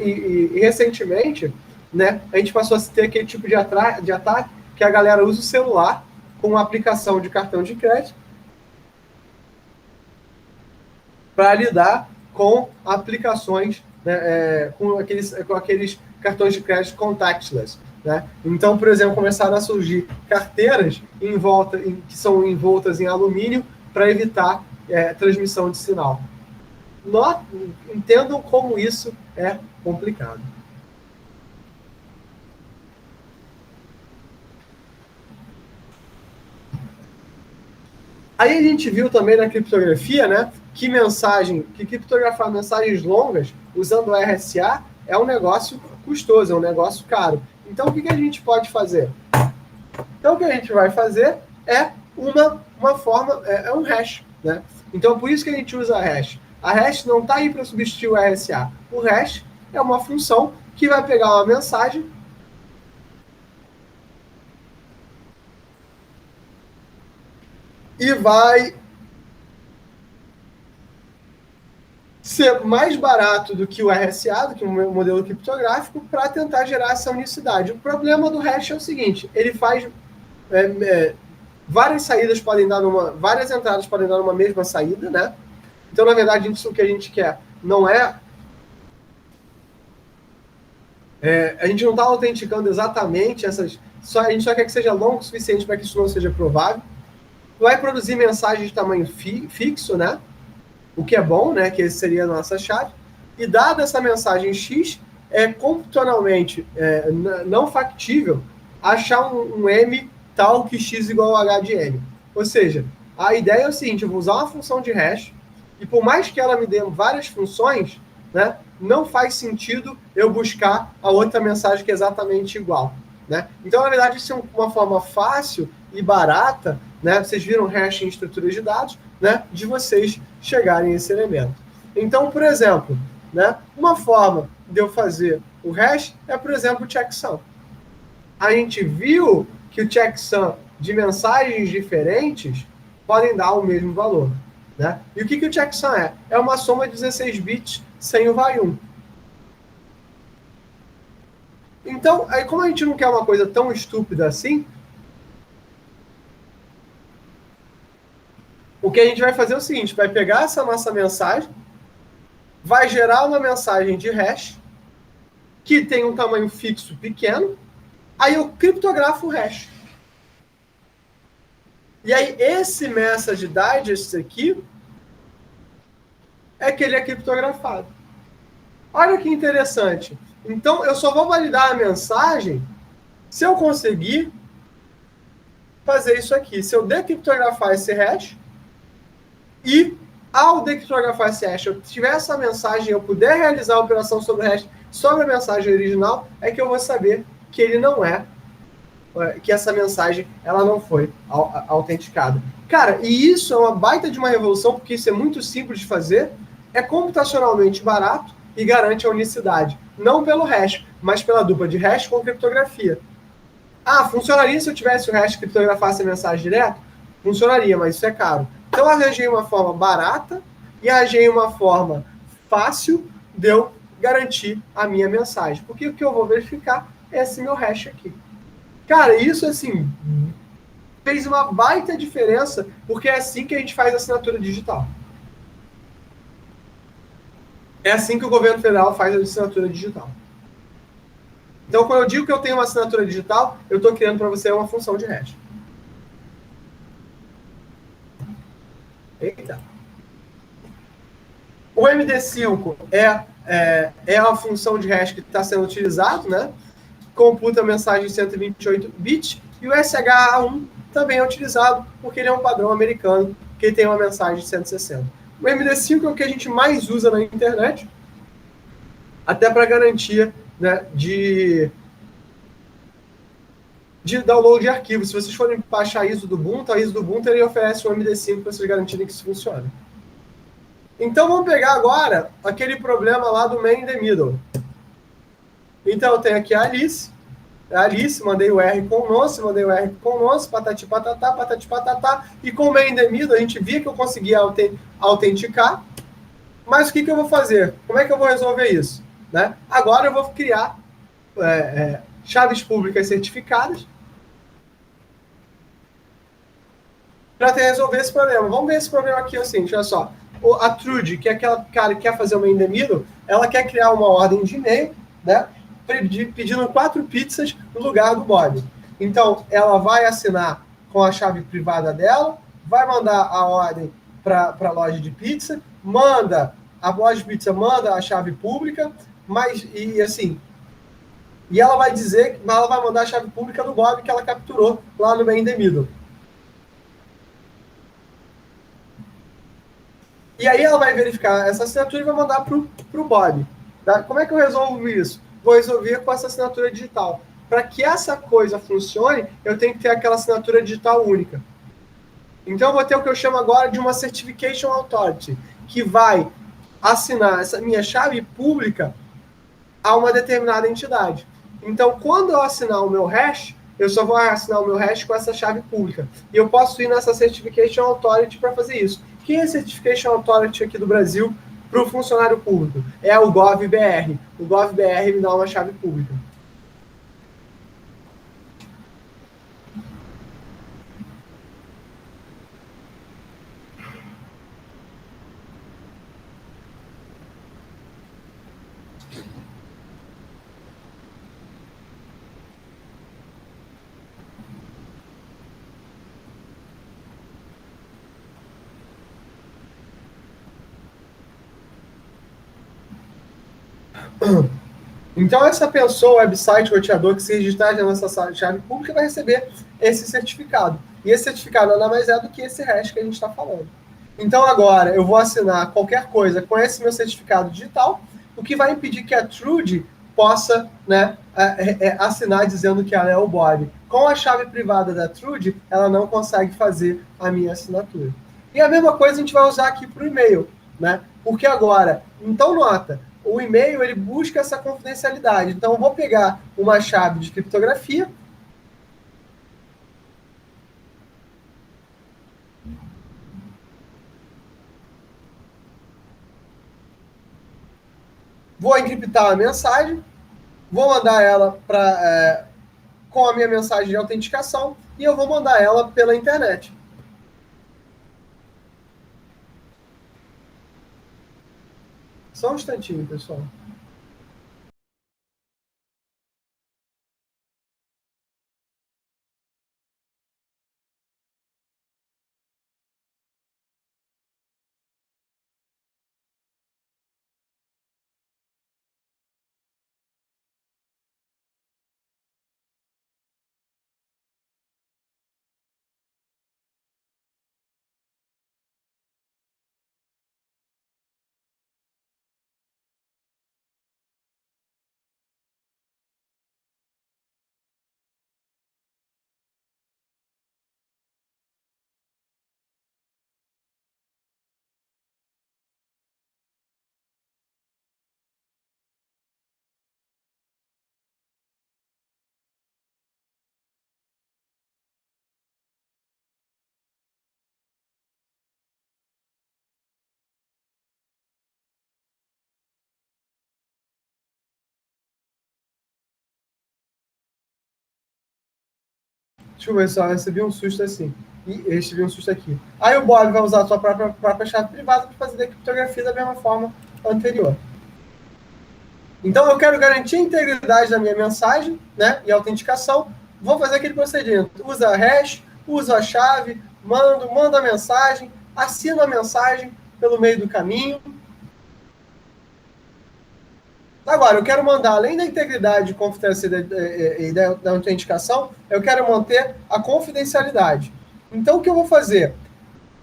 E recentemente, né, a gente passou a ter aquele tipo de ataque que a galera usa o celular com uma aplicação de cartão de crédito para lidar com aplicações, né, com aqueles cartões de crédito contactless. Né? Então, por exemplo, começaram a surgir carteiras que são envoltas em alumínio para evitar transmissão de sinal. Entendam como isso é complicado. Aí a gente viu também na criptografia, né, que criptografar mensagens longas usando o RSA é um negócio custoso, é um negócio caro. Então, o que a gente pode fazer? Então, o que a gente vai fazer é uma forma, um hash, né? Então, por isso que a gente usa a hash. A hash não está aí para substituir o RSA. O hash é uma função que vai pegar uma mensagem e vai ser mais barato do que o RSA, do que o modelo criptográfico, para tentar gerar essa unicidade. O problema do hash é o seguinte, ele faz várias entradas podem dar numa mesma saída, né? Então, na verdade, o que a gente quer não é... a gente não está autenticando exatamente essas... a gente só quer que seja longo o suficiente para que isso não seja provável. Vai produzir mensagens de tamanho fixo, né? O que é bom, né? Que esse seria a nossa chave. E dada essa mensagem X, é computacionalmente não factível achar um M tal que X igual a H de M. Ou seja, a ideia é o seguinte, eu vou usar uma função de hash e por mais que ela me dê várias funções, né, não faz sentido eu buscar a outra mensagem que é exatamente igual. Né? Então, na verdade, isso é uma forma fácil e barata, né? Vocês viram hash em estruturas de dados, né? De vocês chegarem a esse elemento. Então, por exemplo, né? Uma forma de eu fazer o hash é, por exemplo, o checksum. A gente viu que o checksum de mensagens diferentes podem dar o mesmo valor. Né? E o que o checksum é? É uma soma de 16 bits sem o vai 1. Então, aí como a gente não quer uma coisa tão estúpida assim, o que a gente vai fazer é o seguinte, vai pegar essa nossa mensagem, vai gerar uma mensagem de hash, que tem um tamanho fixo pequeno, aí eu criptografo o hash. E aí esse message digest aqui é que ele é criptografado. Olha que interessante. Então, eu só vou validar a mensagem se eu conseguir fazer isso aqui. Se eu decriptografar esse hash, E ao decriptografar esse hash, eu tiver essa mensagem, eu puder realizar a operação sobre o hash, sobre a mensagem original, é que eu vou saber que ele não que essa mensagem ela não foi autenticada. Cara, e isso é uma baita de uma revolução, porque isso é muito simples de fazer, é computacionalmente barato e garante a unicidade. Não pelo hash, mas pela dupla de hash com criptografia. Ah, funcionaria se eu tivesse o hash que criptografasse a mensagem direto? Funcionaria, mas isso é caro. Então, eu arranjei uma forma barata e arranjei uma forma fácil de eu garantir a minha mensagem. Porque o que eu vou verificar é esse meu hash aqui. Cara, isso, assim, fez uma baita diferença, porque é assim que a gente faz assinatura digital. É assim que o governo federal faz a assinatura digital. Então, quando eu digo que eu tenho uma assinatura digital, eu estou criando para você uma função de hash. Eita. O MD5 é a função de hash que está sendo utilizado, né? Computa mensagem em 128 bits, e o SHA-1 também é utilizado, porque ele é um padrão americano que tem uma mensagem de 160. O MD5 é o que a gente mais usa na internet, até para garantia, né, de download de arquivos. Se vocês forem baixar a ISO do Ubuntu, a ISO do Ubuntu ele oferece um MD5 para vocês garantirem que isso funciona. Então vamos pegar agora aquele problema lá do man in the middle. Então eu tenho aqui a Alice, mandei o R com o nonce, mandei o R com o nonce, patati patatá, e com o man in the middle a gente via que eu conseguia autenticar, mas o que eu vou fazer? Como é que eu vou resolver isso? Né? Agora eu vou criar chaves públicas certificadas para resolver esse problema. Vamos ver esse problema aqui assim, olha só. A Trude, que é aquela cara que quer fazer uma in the middle, ela quer criar uma ordem de e-mail, né, pedindo 4 pizzas no lugar do Bob. Então, ela vai assinar com a chave privada dela, vai mandar a ordem para a loja de pizza, a loja de pizza manda a chave pública, e ela vai dizer, ela vai mandar a chave pública do Bob que ela capturou lá no in the middle. E aí ela vai verificar essa assinatura e vai mandar para o Bob. Tá? Como é que eu resolvo isso? Vou resolver com essa assinatura digital. Para que essa coisa funcione, eu tenho que ter aquela assinatura digital única. Então eu vou ter o que eu chamo agora de uma Certification Authority, que vai assinar essa minha chave pública a uma determinada entidade. Então, quando eu assinar o meu hash, eu só vou assinar o meu hash com essa chave pública. E eu posso ir nessa Certification Authority para fazer isso. Quem é a Certification Authority aqui do Brasil para o funcionário público? É o GovBR. O GovBR me dá uma chave pública. Então, essa pessoa, website, roteador que se registrar nessa chave pública vai receber esse certificado. E esse certificado nada mais é do que esse hash que a gente está falando. Então, agora, eu vou assinar qualquer coisa com esse meu certificado digital, o que vai impedir que a Trude possa, né, assinar dizendo que ela é o Bob. Com a chave privada da Trude, ela não consegue fazer a minha assinatura. E a mesma coisa a gente vai usar aqui para o e-mail, né? Porque agora, então nota, o e-mail ele busca essa confidencialidade. Então, eu vou pegar uma chave de criptografia, vou encriptar a mensagem, vou mandar ela com a minha mensagem de autenticação e eu vou mandar ela pela internet. Só um instantinho, pessoal. Desculpa, pessoal, eu recebi um susto assim. E eu recebi um susto aqui. Aí o Bob vai usar a sua própria chave privada para fazer a criptografia da mesma forma anterior. Então, eu quero garantir a integridade da minha mensagem, né, e autenticação. Vou fazer aquele procedimento. Usa a hash, usa a chave, manda a mensagem, assino a mensagem pelo meio do caminho. Agora, eu quero mandar, além da integridade e da autenticação, eu quero manter a confidencialidade. Então, o que eu vou fazer?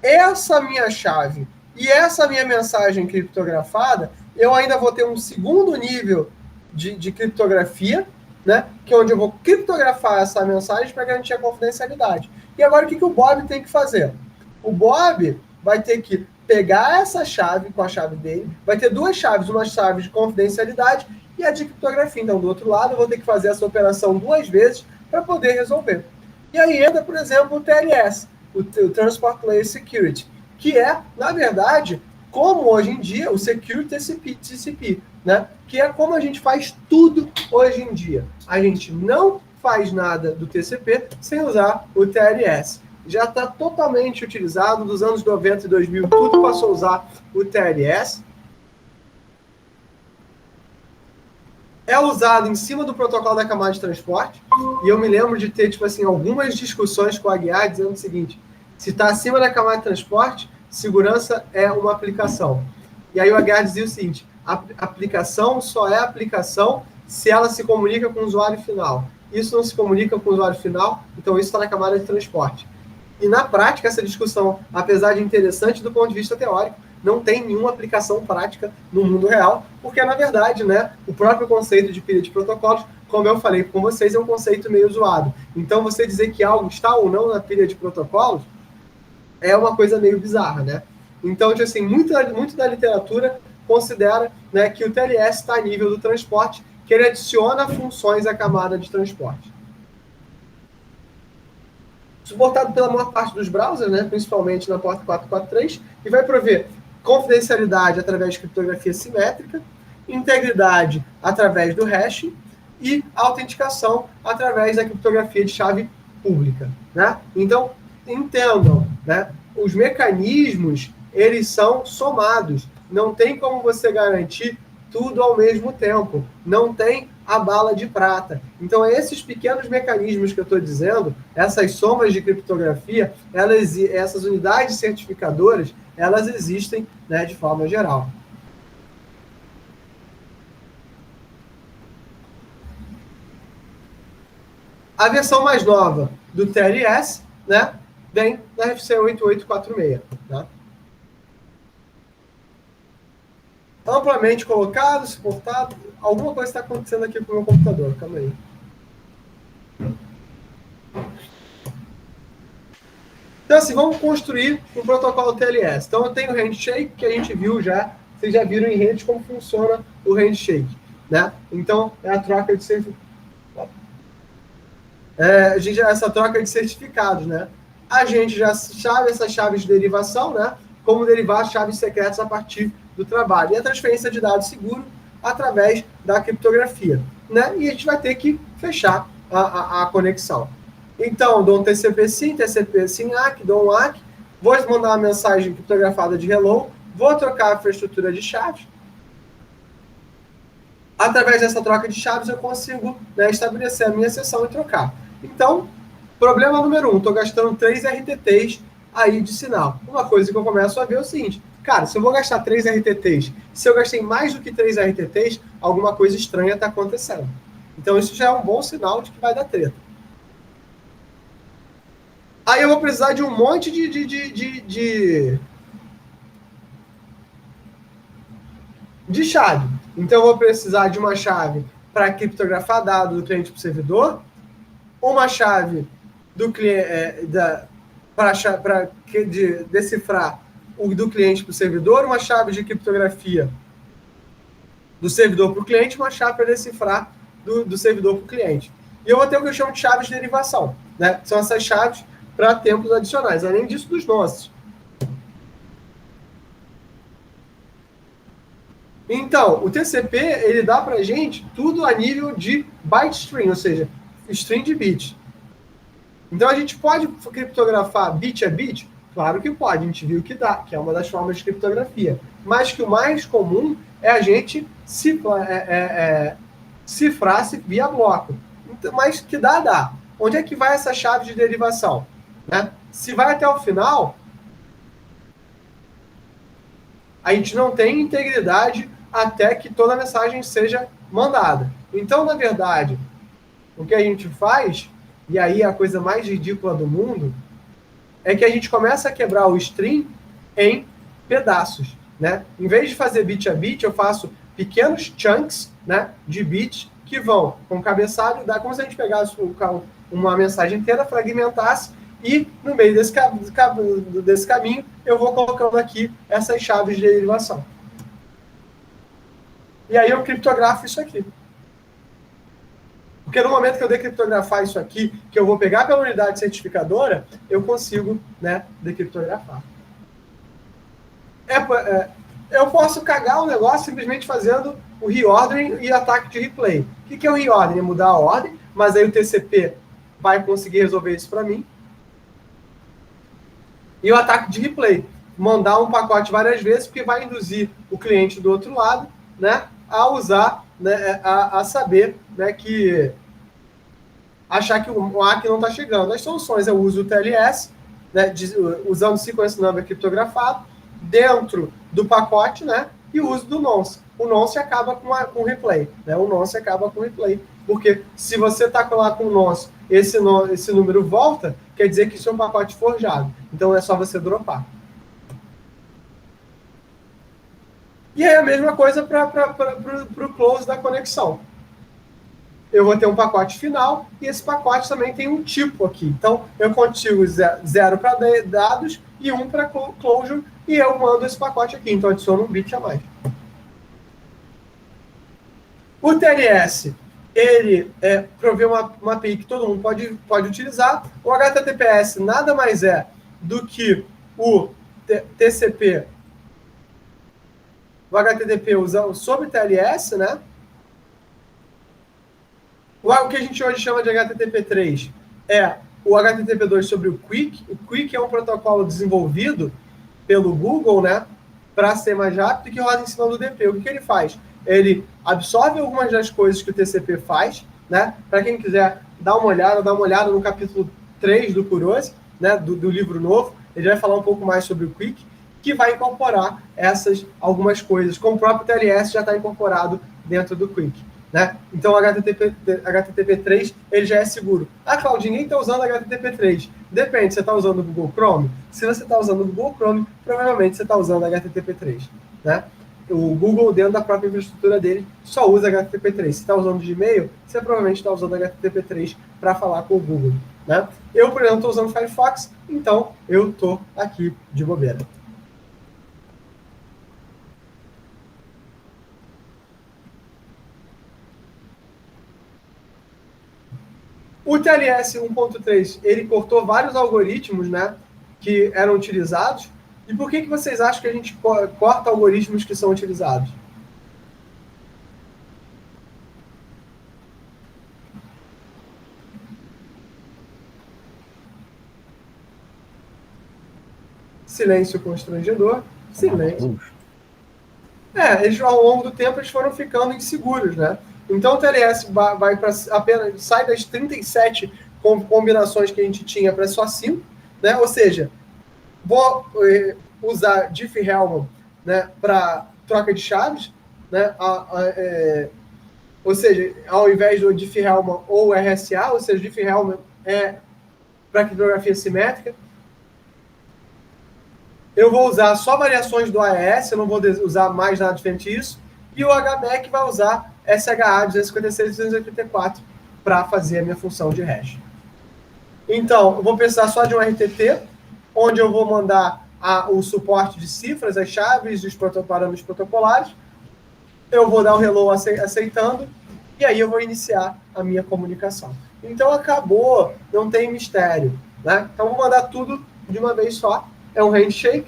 Essa minha chave e essa minha mensagem criptografada, eu ainda vou ter um segundo nível de criptografia, né? Que é onde eu vou criptografar essa mensagem para garantir a confidencialidade. E agora, o que o Bob tem que fazer? O Bob vai ter que pegar essa chave com a chave dele, vai ter duas chaves, uma chave de confidencialidade e a de criptografia. Então, do outro lado, eu vou ter que fazer essa operação 2 vezes para poder resolver. E aí entra, por exemplo, o TLS, o Transport Layer Security, que é, na verdade, como hoje em dia, o Security TCP, né? Que é como a gente faz tudo hoje em dia. A gente não faz nada do TCP sem usar o TLS. Já está totalmente utilizado, dos anos 90 e 2000, tudo passou a usar o TLS. É usado em cima do protocolo da camada de transporte, e eu me lembro de ter, tipo assim, algumas discussões com a Aguiar dizendo o seguinte: se está acima da camada de transporte, segurança é uma aplicação. E aí o Aguiar dizia o seguinte: a aplicação só é aplicação se ela se comunica com o usuário final. Isso não se comunica com o usuário final, então isso está na camada de transporte. E na prática, essa discussão, apesar de interessante do ponto de vista teórico, não tem nenhuma aplicação prática no mundo real, porque, na verdade, né, o próprio conceito de pilha de protocolos, como eu falei com vocês, é um conceito meio zoado. Então, você dizer que algo está ou não na pilha de protocolos é uma coisa meio bizarra, né? Então, assim, muito da literatura considera, né, que o TLS está a nível do transporte, que ele adiciona funções à camada de transporte. Suportado pela maior parte dos browsers, né, principalmente na porta 443, e vai prover confidencialidade através de criptografia simétrica, integridade através do hash e autenticação através da criptografia de chave pública, né? Então, entendam, né, os mecanismos, eles são somados. Não tem como você garantir tudo ao mesmo tempo. Não tem a bala de prata. Então, esses pequenos mecanismos que eu estou dizendo, essas somas de criptografia, essas unidades certificadoras, elas existem, né, de forma geral. A versão mais nova do TLS, né, vem da RFC 8846. Tá? Amplamente colocado, suportado. Alguma coisa está acontecendo aqui com o meu computador. Calma aí. Então, assim, vamos construir um protocolo TLS. Então, eu tenho o handshake, que a gente viu já. Vocês já viram em redes como funciona o handshake, né? Então, é a troca de essa troca de certificados, né? A gente já sabe essas chaves de derivação, né? Como derivar chaves secretas a partir do trabalho. E a transferência de dados seguro através da criptografia, né? E a gente vai ter que fechar a conexão. Então, dou um TCP-SYN, TCP-SYN-ACK, dou um ACK, vou mandar uma mensagem criptografada de hello, vou trocar a infraestrutura de chaves. Através dessa troca de chaves, eu consigo, né, estabelecer a minha sessão e trocar. Então, problema número 1, estou gastando 3 RTTs aí de sinal. Uma coisa que eu começo a ver é o seguinte: cara, se eu vou gastar 3 RTTs, se eu gastei mais do que 3 RTTs, alguma coisa estranha está acontecendo. Então, isso já é um bom sinal de que vai dar treta. Aí eu vou precisar de um monte de chave. Então, eu vou precisar de uma chave para criptografar dados do cliente para o servidor, uma chave do cliente para decifrar o do cliente para o servidor, uma chave de criptografia do servidor para o cliente, uma chave para decifrar do servidor para o cliente. E eu vou ter o que eu chamo de chaves de derivação, né? São essas chaves para tempos adicionais, além disso dos nossos. Então, o TCP, ele dá para a gente tudo a nível de byte string, ou seja, string de bit. Então, a gente pode criptografar bit a bit? Claro que pode, a gente viu que dá, que é uma das formas de criptografia. Mas que o mais comum é a gente cifrar via bloco. Então, mas que dá. Onde é que vai essa chave de derivação? Né? Se vai até o final, a gente não tem integridade até que toda a mensagem seja mandada. Então, na verdade, o que a gente faz, e aí é a coisa mais ridícula do mundo, é que a gente começa a quebrar o string em pedaços. Né? Em vez de fazer bit a bit, eu faço pequenos chunks, né, de bits que vão com cabeçalho, dá como se a gente pegasse uma mensagem inteira, fragmentasse, e no meio desse caminho eu vou colocando aqui essas chaves de derivação. E aí eu criptografo isso aqui. Porque no momento que eu decriptografar isso aqui, que eu vou pegar pela unidade certificadora, eu consigo, né, decriptografar. Eu posso cagar o negócio simplesmente fazendo o reordering e ataque de replay. O que é o reordering? É mudar a ordem, mas aí o TCP vai conseguir resolver isso para mim. E o ataque de replay, mandar um pacote várias vezes, porque vai induzir o cliente do outro lado, né, a usar, né, a saber, né, que achar que o ACK não está chegando. As soluções eu uso o TLS, né, usando o sequence number criptografado dentro do pacote, né, e o uso do nonce. O nonce acaba com replay, né, o nonce acaba com replay, porque se você está lá com o nonce, esse número volta, quer dizer que isso é um pacote forjado. Então é só você dropar. E aí a mesma coisa para o close da conexão. Eu vou ter um pacote final e esse pacote também tem um tipo aqui. Então, eu consigo 0 para dados e 1 para closure e eu mando esse pacote aqui. Então, adiciono um bit a mais. O TLS, ele provê uma API que todo mundo pode utilizar. O HTTPS nada mais é do que o TCP. O HTTP usa sobre TLS, né? O que a gente hoje chama de HTTP3 é o HTTP2 sobre o QUIC. O QUIC é um protocolo desenvolvido pelo Google, né, para ser mais rápido e que roda em cima do DP. O que ele faz? Ele absorve algumas das coisas que o TCP faz, né? Para quem quiser dar uma olhada no capítulo 3 do Kurose, né, do livro novo, ele vai falar um pouco mais sobre o QUIC, que vai incorporar algumas coisas, como o próprio TLS já está incorporado dentro do QUIC. Né? Então, o HTTP3 ele já é seguro. Ah, Claudio, ninguém está usando HTTP3. Depende, você está usando o Google Chrome? Se você está usando o Google Chrome, provavelmente você está usando HTTP3. Né? O Google, dentro da própria infraestrutura dele, só usa HTTP3. Se está usando Gmail, você provavelmente está usando HTTP3 para falar com o Google. Né? Eu, por exemplo, estou usando Firefox, então eu estou aqui de bobeira. O TLS 1.3, ele cortou vários algoritmos, né, que eram utilizados. E por que vocês acham que a gente corta algoritmos que são utilizados? Silêncio constrangedor. Silêncio. Eles, ao longo do tempo, eles foram ficando inseguros, né? Então, o TLS vai para apenas sai das 37 combinações que a gente tinha para só 5, né? Ou seja, vou usar Diffie-Hellman, né, para troca de chaves, né? Ou seja, ao invés do Diffie-Hellman ou RSA, ou seja, Diffie-Hellman é para criptografia simétrica. Eu vou usar só variações do AES, eu não vou usar mais nada diferente disso. E o HMAC vai usar SHA 256 e 284 para fazer a minha função de hash. Então, eu vou precisar só de um RTT, onde eu vou mandar o suporte de cifras, as chaves, os parâmetros protocolares. Eu vou dar o hello aceitando, e aí eu vou iniciar a minha comunicação. Então, acabou, não tem mistério. Né? Então, vou mandar tudo de uma vez só. É um handshake.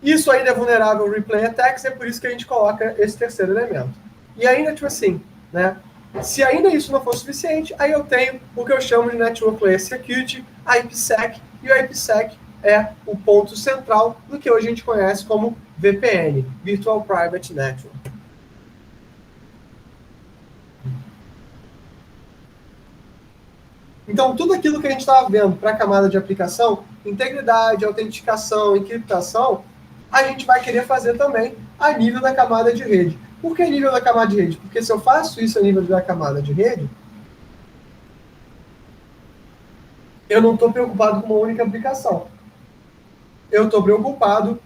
Isso ainda é vulnerável ao replay attacks, é por isso que a gente coloca esse terceiro elemento. E ainda, tipo assim, né, Se ainda isso não for suficiente, aí eu tenho o que eu chamo de Network Layer Security, a IPsec, e o IPsec é o ponto central do que hoje a gente conhece como VPN, Virtual Private Network. Então, tudo aquilo que a gente estava vendo para a camada de aplicação, integridade, autenticação, encriptação, a gente vai querer fazer também a nível da camada de rede. Por que nível da camada de rede? Porque se eu faço isso a nível da camada de rede, eu não estou preocupado com uma única aplicação. Eu estou preocupado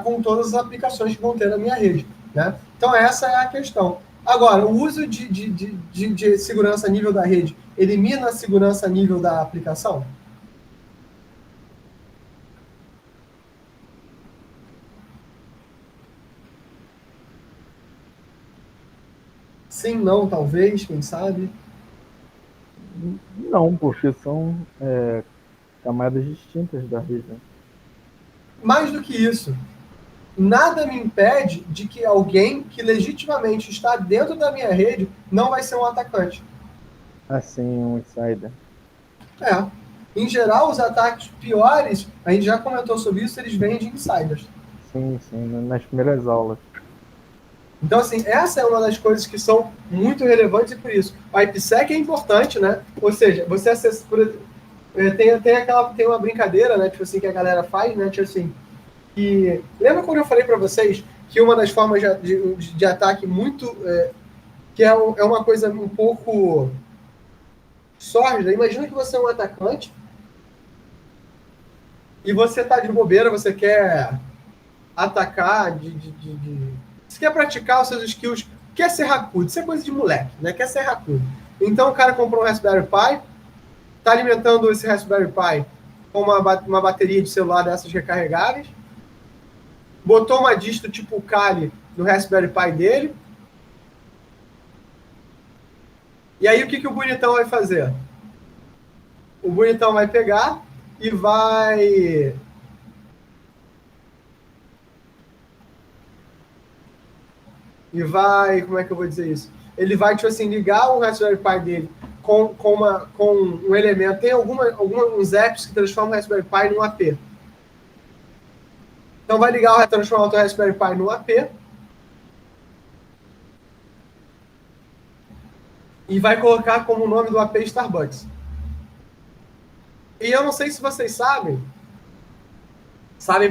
com todas as aplicações que vão ter na minha rede, né? Então, essa é a questão. Agora, o uso de segurança a nível da rede elimina a segurança a nível da aplicação? Sim, não, talvez, quem sabe? Não, porque são camadas distintas da rede. Mais do que isso, nada me impede de que alguém que legitimamente está dentro da minha rede não vai ser um atacante. Assim, um insider. Em geral, os ataques piores, a gente já comentou sobre isso, eles vêm de insiders. Sim, nas primeiras aulas. Então, assim, essa é uma das coisas que são muito relevantes e por isso. O IPsec é importante, né? Ou seja, você acessa... Tem uma brincadeira, né? Tipo assim, que a galera faz, né? Tipo assim, que... Lembra quando eu falei para vocês que uma das formas de ataque muito... que é uma coisa um pouco sórdida. Imagina que você é um atacante e você tá de bobeira, você quer atacar, você quer praticar os seus skills, quer ser racudo, isso é coisa de moleque, né? Quer ser racudo. Então o cara comprou um Raspberry Pi, tá alimentando esse Raspberry Pi com uma bateria de celular dessas recarregáveis, botou uma distro tipo Kali no Raspberry Pi dele, e aí o que o bonitão vai fazer? O bonitão vai pegar e vai... como é que eu vou dizer isso? Ele vai, tipo assim, ligar o Raspberry Pi dele com um elemento. Tem alguns apps que transformam o Raspberry Pi num AP. Então vai transformar o teu Raspberry Pi num AP e vai colocar como nome do AP Starbucks. E eu não sei se vocês sabem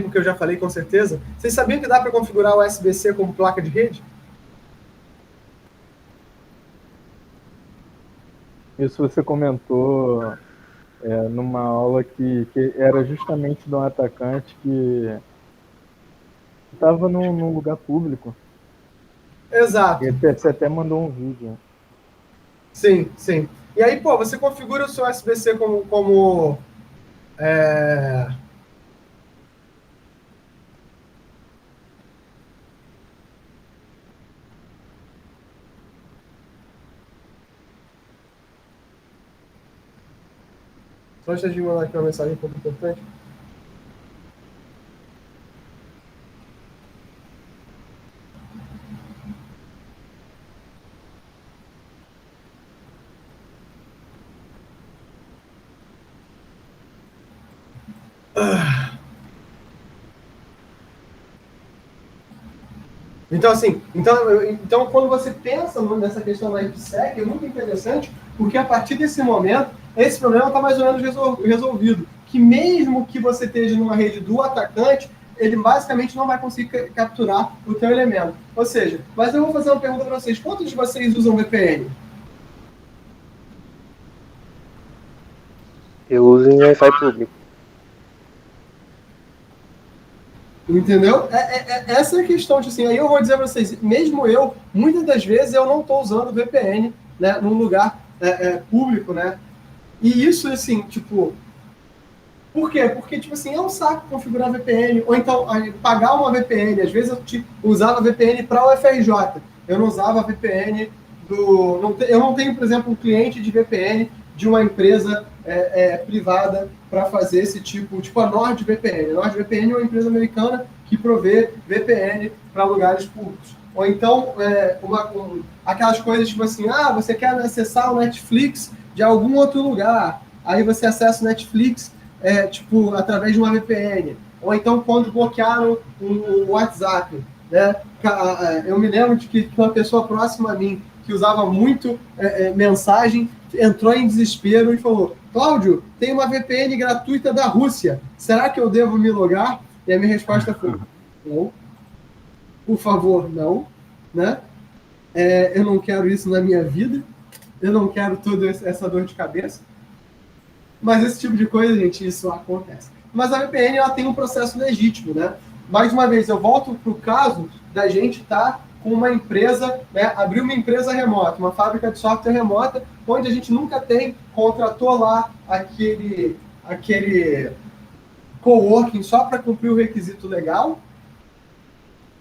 porque eu já falei com certeza, vocês sabiam que dá para configurar o USB-C como placa de rede? Isso você comentou numa aula que era justamente de um atacante que estava num lugar público. Exato. Você até mandou um vídeo. Sim. E aí, você configura o seu USB-C como Só antes de mandar aqui uma mensagem um pouco importante. Então, assim, então quando você pensa nessa questão da IPsec, é muito interessante, porque a partir desse momento, esse problema está mais ou menos resolvido. Que mesmo que você esteja numa rede do atacante, ele basicamente não vai conseguir capturar o teu elemento. Ou seja, mas eu vou fazer uma pergunta para vocês. Quantos de vocês usam VPN? Eu uso em Wi-Fi público. Entendeu? Essa é a questão, assim, aí eu vou dizer para vocês, mesmo eu, muitas das vezes eu não estou usando VPN, né, num lugar público, né, e isso, assim, tipo, por quê? Porque, tipo assim, é um saco configurar VPN, ou então pagar uma VPN, às vezes eu usava VPN para o FRJ, eu não usava VPN eu não tenho, por exemplo, um cliente de VPN de uma empresa privada para fazer esse tipo a NordVPN. A NordVPN é uma empresa americana que provê VPN para lugares públicos. Ou então, aquelas coisas tipo assim, você quer acessar o Netflix de algum outro lugar, aí você acessa o Netflix através de uma VPN. Ou então, quando bloquearam o WhatsApp, né? Eu me lembro de que uma pessoa próxima a mim, que usava muito mensagem, entrou em desespero e falou: Cláudio, tem uma VPN gratuita da Rússia, será que eu devo me logar? E a minha resposta foi: não, por favor, não, né? Eu não quero isso na minha vida, eu não quero toda essa dor de cabeça. Mas esse tipo de coisa, gente, isso acontece. Mas a VPN, ela tem um processo legítimo, né? Mais uma vez, eu volto para o caso da gente estar com uma empresa, né, abrir uma empresa remota, uma fábrica de software remota, onde a gente nunca contratou lá aquele coworking só para cumprir o requisito legal,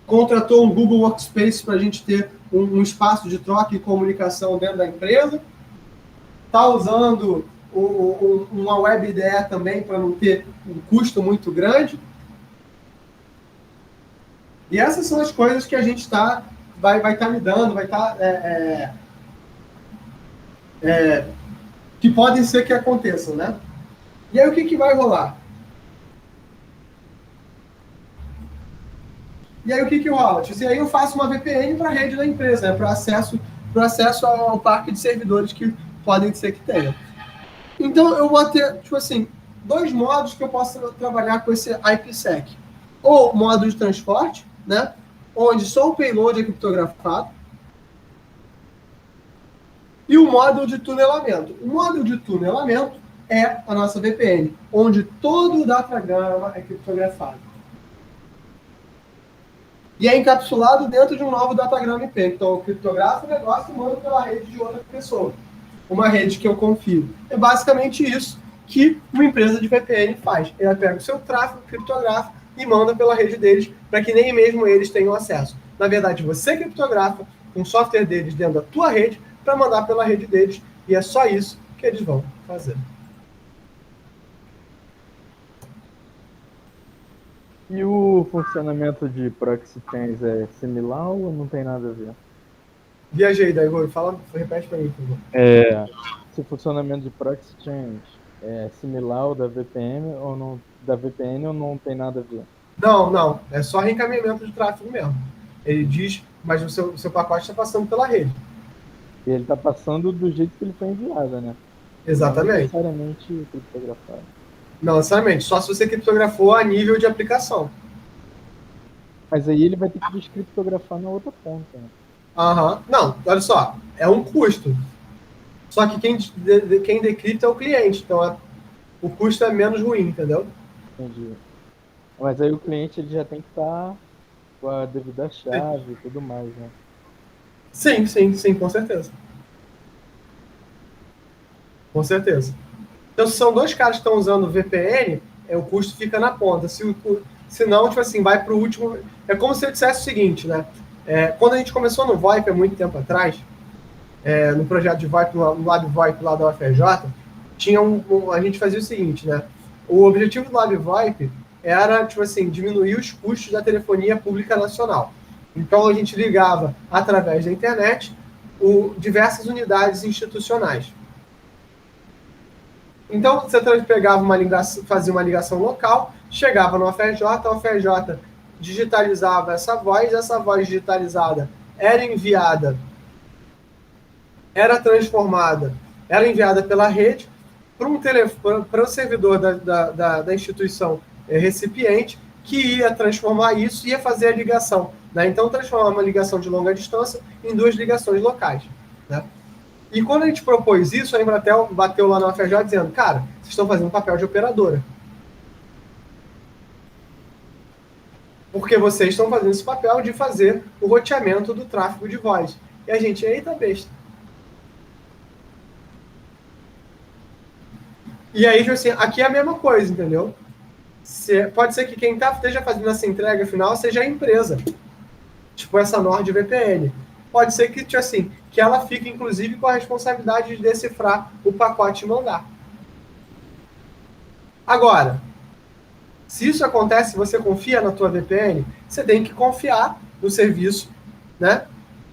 contratou um Google Workspace para a gente ter um espaço de troca e comunicação dentro da empresa, está usando uma web IDE também para não ter um custo muito grande. E essas são as coisas que a gente vai estar lidando, que podem ser que aconteçam, né? E aí o que vai rolar? E aí o que rola? E aí eu faço uma VPN para a rede da empresa, né? Para acesso ao parque de servidores que podem ser que tenha. Então eu vou ter, dois modos que eu posso trabalhar com esse IPsec. Ou modo de transporte, né? Onde só o payload é criptografado. E o módulo de tunelamento. O módulo de tunelamento é a nossa VPN, onde todo o datagrama é criptografado. E é encapsulado dentro de um novo datagrama IP. Então, eu criptografo o negócio e mando pela rede de outra pessoa. Uma rede que eu confio. É basicamente isso que uma empresa de VPN faz. Ela pega o seu tráfego, criptografa e manda pela rede deles, para que nem mesmo eles tenham acesso. Na verdade, você criptografa com o software deles dentro da tua rede para mandar pela rede deles, e é só isso que eles vão fazer. E o funcionamento de proxy chains é similar ou não tem nada a ver? Viajei, Daigor. Repete para mim, por favor. Se o funcionamento de proxy chains é similar ao da VPN ou não tem nada a ver? Não. É só reencaminhamento de tráfego mesmo. Ele diz, mas o seu pacote está passando pela rede. E ele está passando do jeito que ele foi enviado, né? Exatamente. Não necessariamente criptografado. Não necessariamente, só se você criptografou a nível de aplicação. Mas aí ele vai ter que descriptografar na outra ponta, né? Não, olha só, é um custo. Só que quem decripta é o cliente, então o custo é menos ruim, entendeu? Entendi. Mas aí o cliente ele já tem que estar com a devida chave e tudo mais, né? Sim, com certeza. Com certeza. Então, se são dois caras que estão usando VPN, o custo fica na ponta. Se não, vai para o último... É como se eu dissesse o seguinte, né? Quando a gente começou no VoIP, há muito tempo atrás, no projeto de VoIP, no Lab VoIP lá da UFRJ, a gente fazia o seguinte, né? O objetivo do Lab VoIP era, diminuir os custos da telefonia pública nacional. Então, a gente ligava, através da internet, diversas unidades institucionais. Então, você pegava fazia uma ligação local, chegava no UFRJ, a UFRJ digitalizava essa voz digitalizada era enviada, era transformada, era enviada pela rede para o servidor da instituição recipiente, que ia transformar isso e ia fazer a ligação, né? Então, transformar uma ligação de longa distância em duas ligações locais, né? E quando a gente propôs isso, a Embratel bateu lá na UFRJ dizendo, cara, vocês estão fazendo um papel de operadora. Porque vocês estão fazendo esse papel de fazer o roteamento do tráfego de voz. E a gente, eita besta. E aí, aqui é a mesma coisa, entendeu? Pode ser que quem esteja fazendo essa entrega final seja a empresa. Tipo essa NordVPN. Pode ser que ela fique, inclusive, com a responsabilidade de decifrar o pacote e mandar. Agora, se isso acontece, você confia na tua VPN, você tem que confiar no serviço né?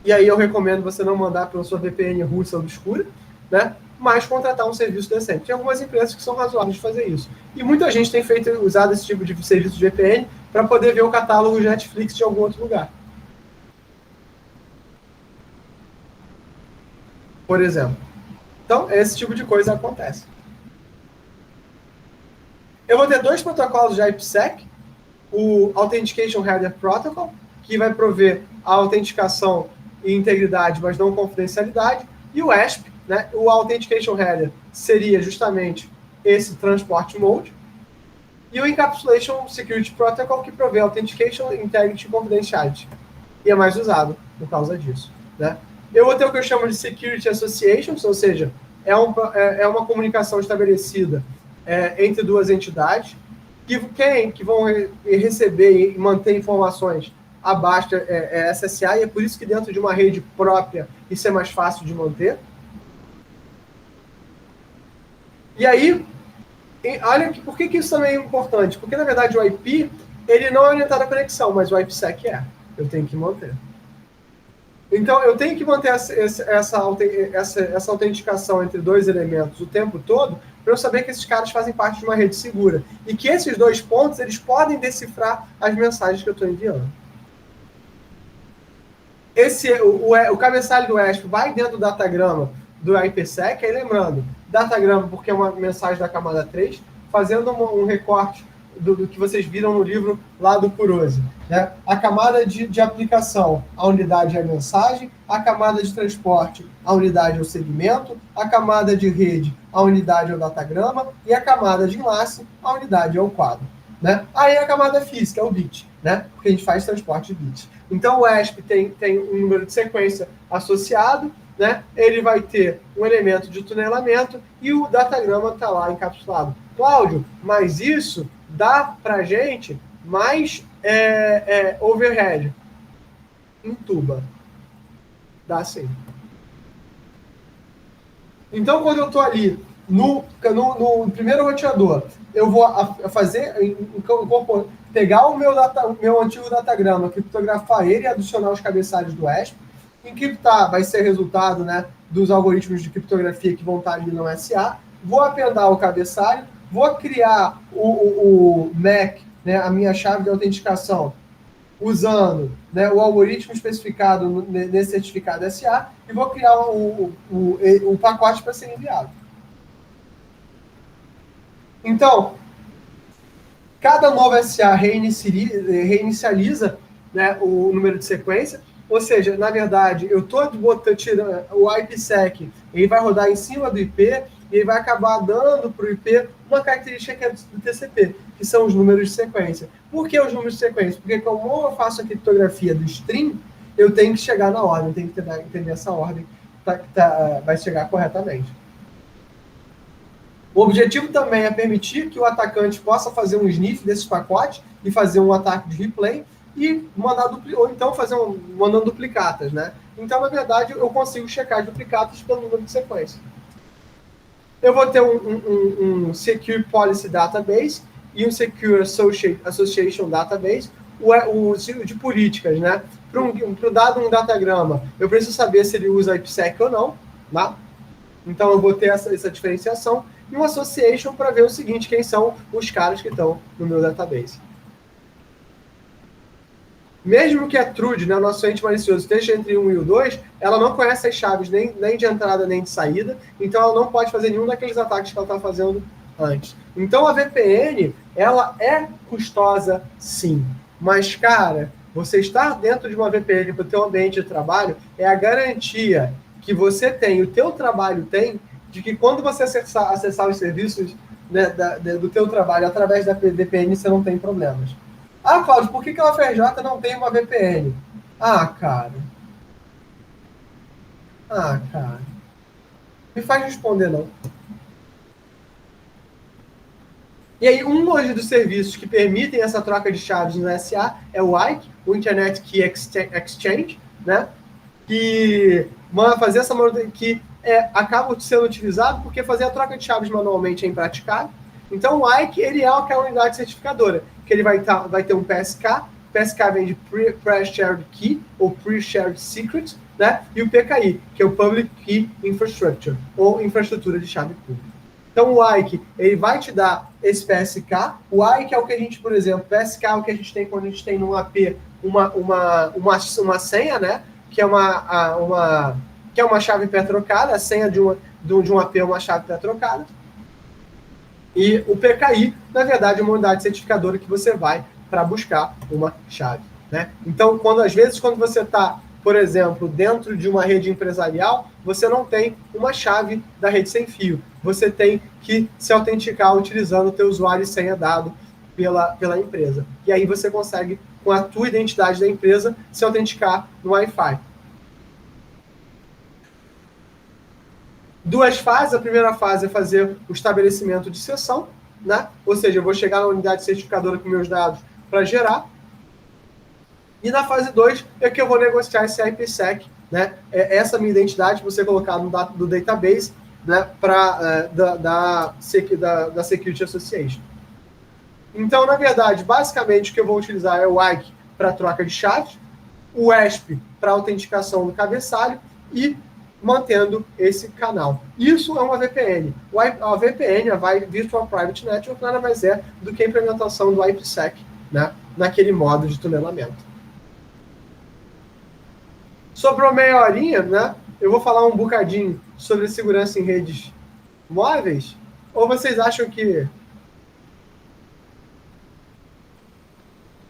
E aí eu recomendo você não mandar pela sua VPN russa obscura, né? Mas contratar um serviço decente. Tem algumas empresas que são razoáveis de fazer isso. E muita gente tem usado esse tipo de serviço de VPN para poder ver o catálogo de Netflix de algum outro lugar. Por exemplo. Então, esse tipo de coisa acontece. Eu vou ter 2 protocolos de IPsec, o Authentication Header Protocol, que vai prover a autenticação e integridade, mas não confidencialidade, e o ASP, né? O Authentication Header seria justamente esse Transport Mode, e o Encapsulation Security Protocol, que provê Authentication, Integrity e Confidentiality, e é mais usado por causa disso, né? Eu vou ter o que eu chamo de Security Associations, ou seja, é uma comunicação estabelecida entre 2 entidades, que vão receber e manter informações abaixo SSA, e é por isso que dentro de uma rede própria isso é mais fácil de manter. E aí, olha por que isso também é importante? Porque, na verdade, o IP ele não é orientado à conexão, mas o IPsec é. Eu tenho que manter. Então, eu tenho que manter essa autenticação entre 2 elementos o tempo todo para eu saber que esses caras fazem parte de uma rede segura. E que esses 2 pontos, eles podem decifrar as mensagens que eu estou enviando. O cabeçalho do ASP vai dentro do datagrama do IPsec, aí lembrando, datagrama porque é uma mensagem da camada 3, fazendo um recorte do que vocês viram no livro lá do Kurose, né? A camada de aplicação, a unidade é a mensagem, a camada de transporte, a unidade é o segmento, a camada de rede, a unidade é o datagrama, e a camada de enlace, a unidade é o quadro, né? Aí a camada física é o bit, né? Porque a gente faz transporte de bits. Então o ASP tem um número de sequência associado, né? Ele vai ter um elemento de tunelamento e o datagrama está lá encapsulado. Cláudio, mas isso dá para gente mais overhead. Entuba. Dá sim. Então, quando eu estou ali no primeiro roteador, eu vou pegar o meu antigo datagrama, criptografar ele e adicionar os cabeçalhos do ASP. Encriptar vai ser resultado, né, dos algoritmos de criptografia que vão estar ali no SA. Vou apendar o cabeçalho, vou criar o MAC, né, a minha chave de autenticação, usando, né, o algoritmo especificado nesse certificado SA, e vou criar o pacote para ser enviado. Então, cada novo SA reinicializa, né, o número de sequência. Ou seja, na verdade, eu estou tirando o IPsec, ele vai rodar em cima do IP, e ele vai acabar dando para o IP uma característica que é do TCP, que são os números de sequência. Por que os números de sequência? Porque como eu faço a criptografia do string, eu tenho que chegar na ordem, tenho que entender essa ordem, vai chegar corretamente. O objetivo também é permitir que o atacante possa fazer um sniff desses pacotes e fazer um ataque de replay, e ou então mandando duplicatas, né? Então, na verdade, eu consigo checar as duplicatas pelo número de sequência. Eu vou ter um Secure Policy Database e um Secure Association Database, o de políticas, né? Para um datagrama, eu preciso saber se ele usa IPsec ou não, tá? Então, eu vou ter essa diferenciação. E um Association para ver o seguinte, quem são os caras que estão no meu database. Mesmo que a TRUD, né, o nosso ente malicioso, esteja entre o 1 e o 2, ela não conhece as chaves nem de entrada nem de saída, então ela não pode fazer nenhum daqueles ataques que ela está fazendo antes. Então a VPN, ela é custosa sim, mas, cara, você estar dentro de uma VPN para o teu ambiente de trabalho é a garantia que você tem, o teu trabalho tem, de que quando você acessar os serviços, né, do teu trabalho através da VPN, você não tem problemas. Ah, Cláudio, por que a UFRJ não tem uma VPN? Ah, cara. Me faz responder, não. E aí, um dos serviços que permitem essa troca de chaves no SA é o IKE, o Internet Key Exchange, né? Que fazer essa que acaba sendo utilizado porque fazer a troca de chaves manualmente é impraticável. Então, o IKE, ele é aquela unidade certificadora, que ele vai ter um PSK PSK vem de Pre-Shared Key, ou Pre-Shared Secret, né? E o PKI, que é o Public Key Infrastructure, ou infraestrutura de chave pública. Então, o IKE, ele vai te dar esse PSK. O IKE é o que a gente, por exemplo, PSK é o que a gente tem quando a gente tem num AP uma senha, né? Que é uma chave pré-trocada, a senha de um AP é uma chave pré-trocada. E o PKI, na verdade, é uma unidade certificadora que você vai para buscar uma chave, né? Então, às vezes, quando você está, por exemplo, dentro de uma rede empresarial, você não tem uma chave da rede sem fio. Você tem que se autenticar utilizando o teu usuário e senha dado pela empresa. E aí você consegue, com a tua identidade da empresa, se autenticar no Wi-Fi. Duas fases. A primeira fase é fazer o estabelecimento de sessão, né? Ou seja, eu vou chegar na unidade certificadora com meus dados para gerar. E na fase 2 é que eu vou negociar esse IPsec, né? Essa minha identidade, você colocar no do database, né? Da Security Association. Então, na verdade, basicamente o que eu vou utilizar é o IKE para troca de chaves, o ESP para autenticação do cabeçalho e mantendo esse canal. Isso é uma VPN. A VPN, a Virtual Private Network, nada mais é do que a implementação do IPsec, né, naquele modo de tunelamento. Sobrou meia horinha, né? Eu vou falar um bocadinho sobre segurança em redes móveis, ou vocês acham que...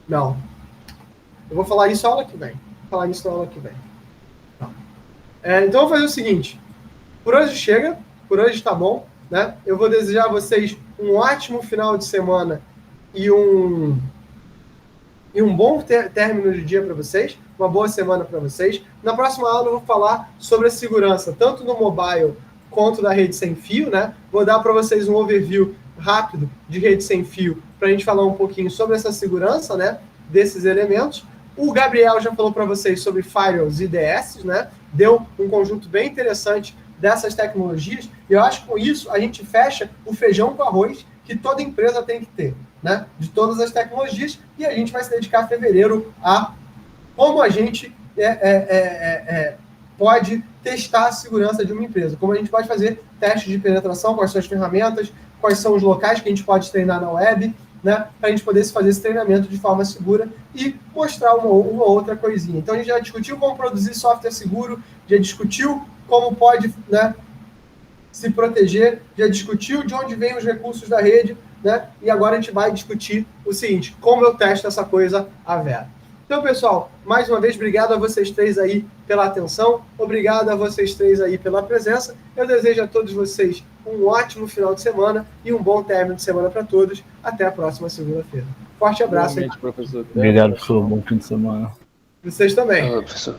Não. Eu vou falar isso na aula que vem. Então, eu vou fazer o seguinte. Por hoje chega. Por hoje tá bom, né? Eu vou desejar a vocês um ótimo final de semana e um bom término de dia para vocês. Uma boa semana para vocês. Na próxima aula eu vou falar sobre a segurança, tanto no mobile quanto da rede sem fio, né? Vou dar para vocês um overview rápido de rede sem fio para a gente falar um pouquinho sobre essa segurança, né? Desses elementos. O Gabriel já falou para vocês sobre firewalls e IDS, né? Deu um conjunto bem interessante dessas tecnologias, e eu acho que com isso a gente fecha o feijão com arroz que toda empresa tem que ter, né? De todas as tecnologias, e a gente vai se dedicar a fevereiro a como a gente pode testar a segurança de uma empresa, como a gente pode fazer testes de penetração, quais são as ferramentas, quais são os locais que a gente pode treinar na web, né, para a gente poder fazer esse treinamento de forma segura e mostrar uma outra coisinha. Então, a gente já discutiu como produzir software seguro, já discutiu como pode, né, se proteger, já discutiu de onde vêm os recursos da rede, né, e agora a gente vai discutir o seguinte, como eu testo essa coisa à vera. Então, pessoal, mais uma vez, obrigado a vocês três aí pela atenção, obrigado a vocês três aí pela presença. Eu desejo a todos vocês um ótimo final de semana e um bom término de semana para todos. Até a próxima segunda-feira. Forte abraço aí. Professor. Obrigado, professor. Bom fim de semana. Vocês também. Professor.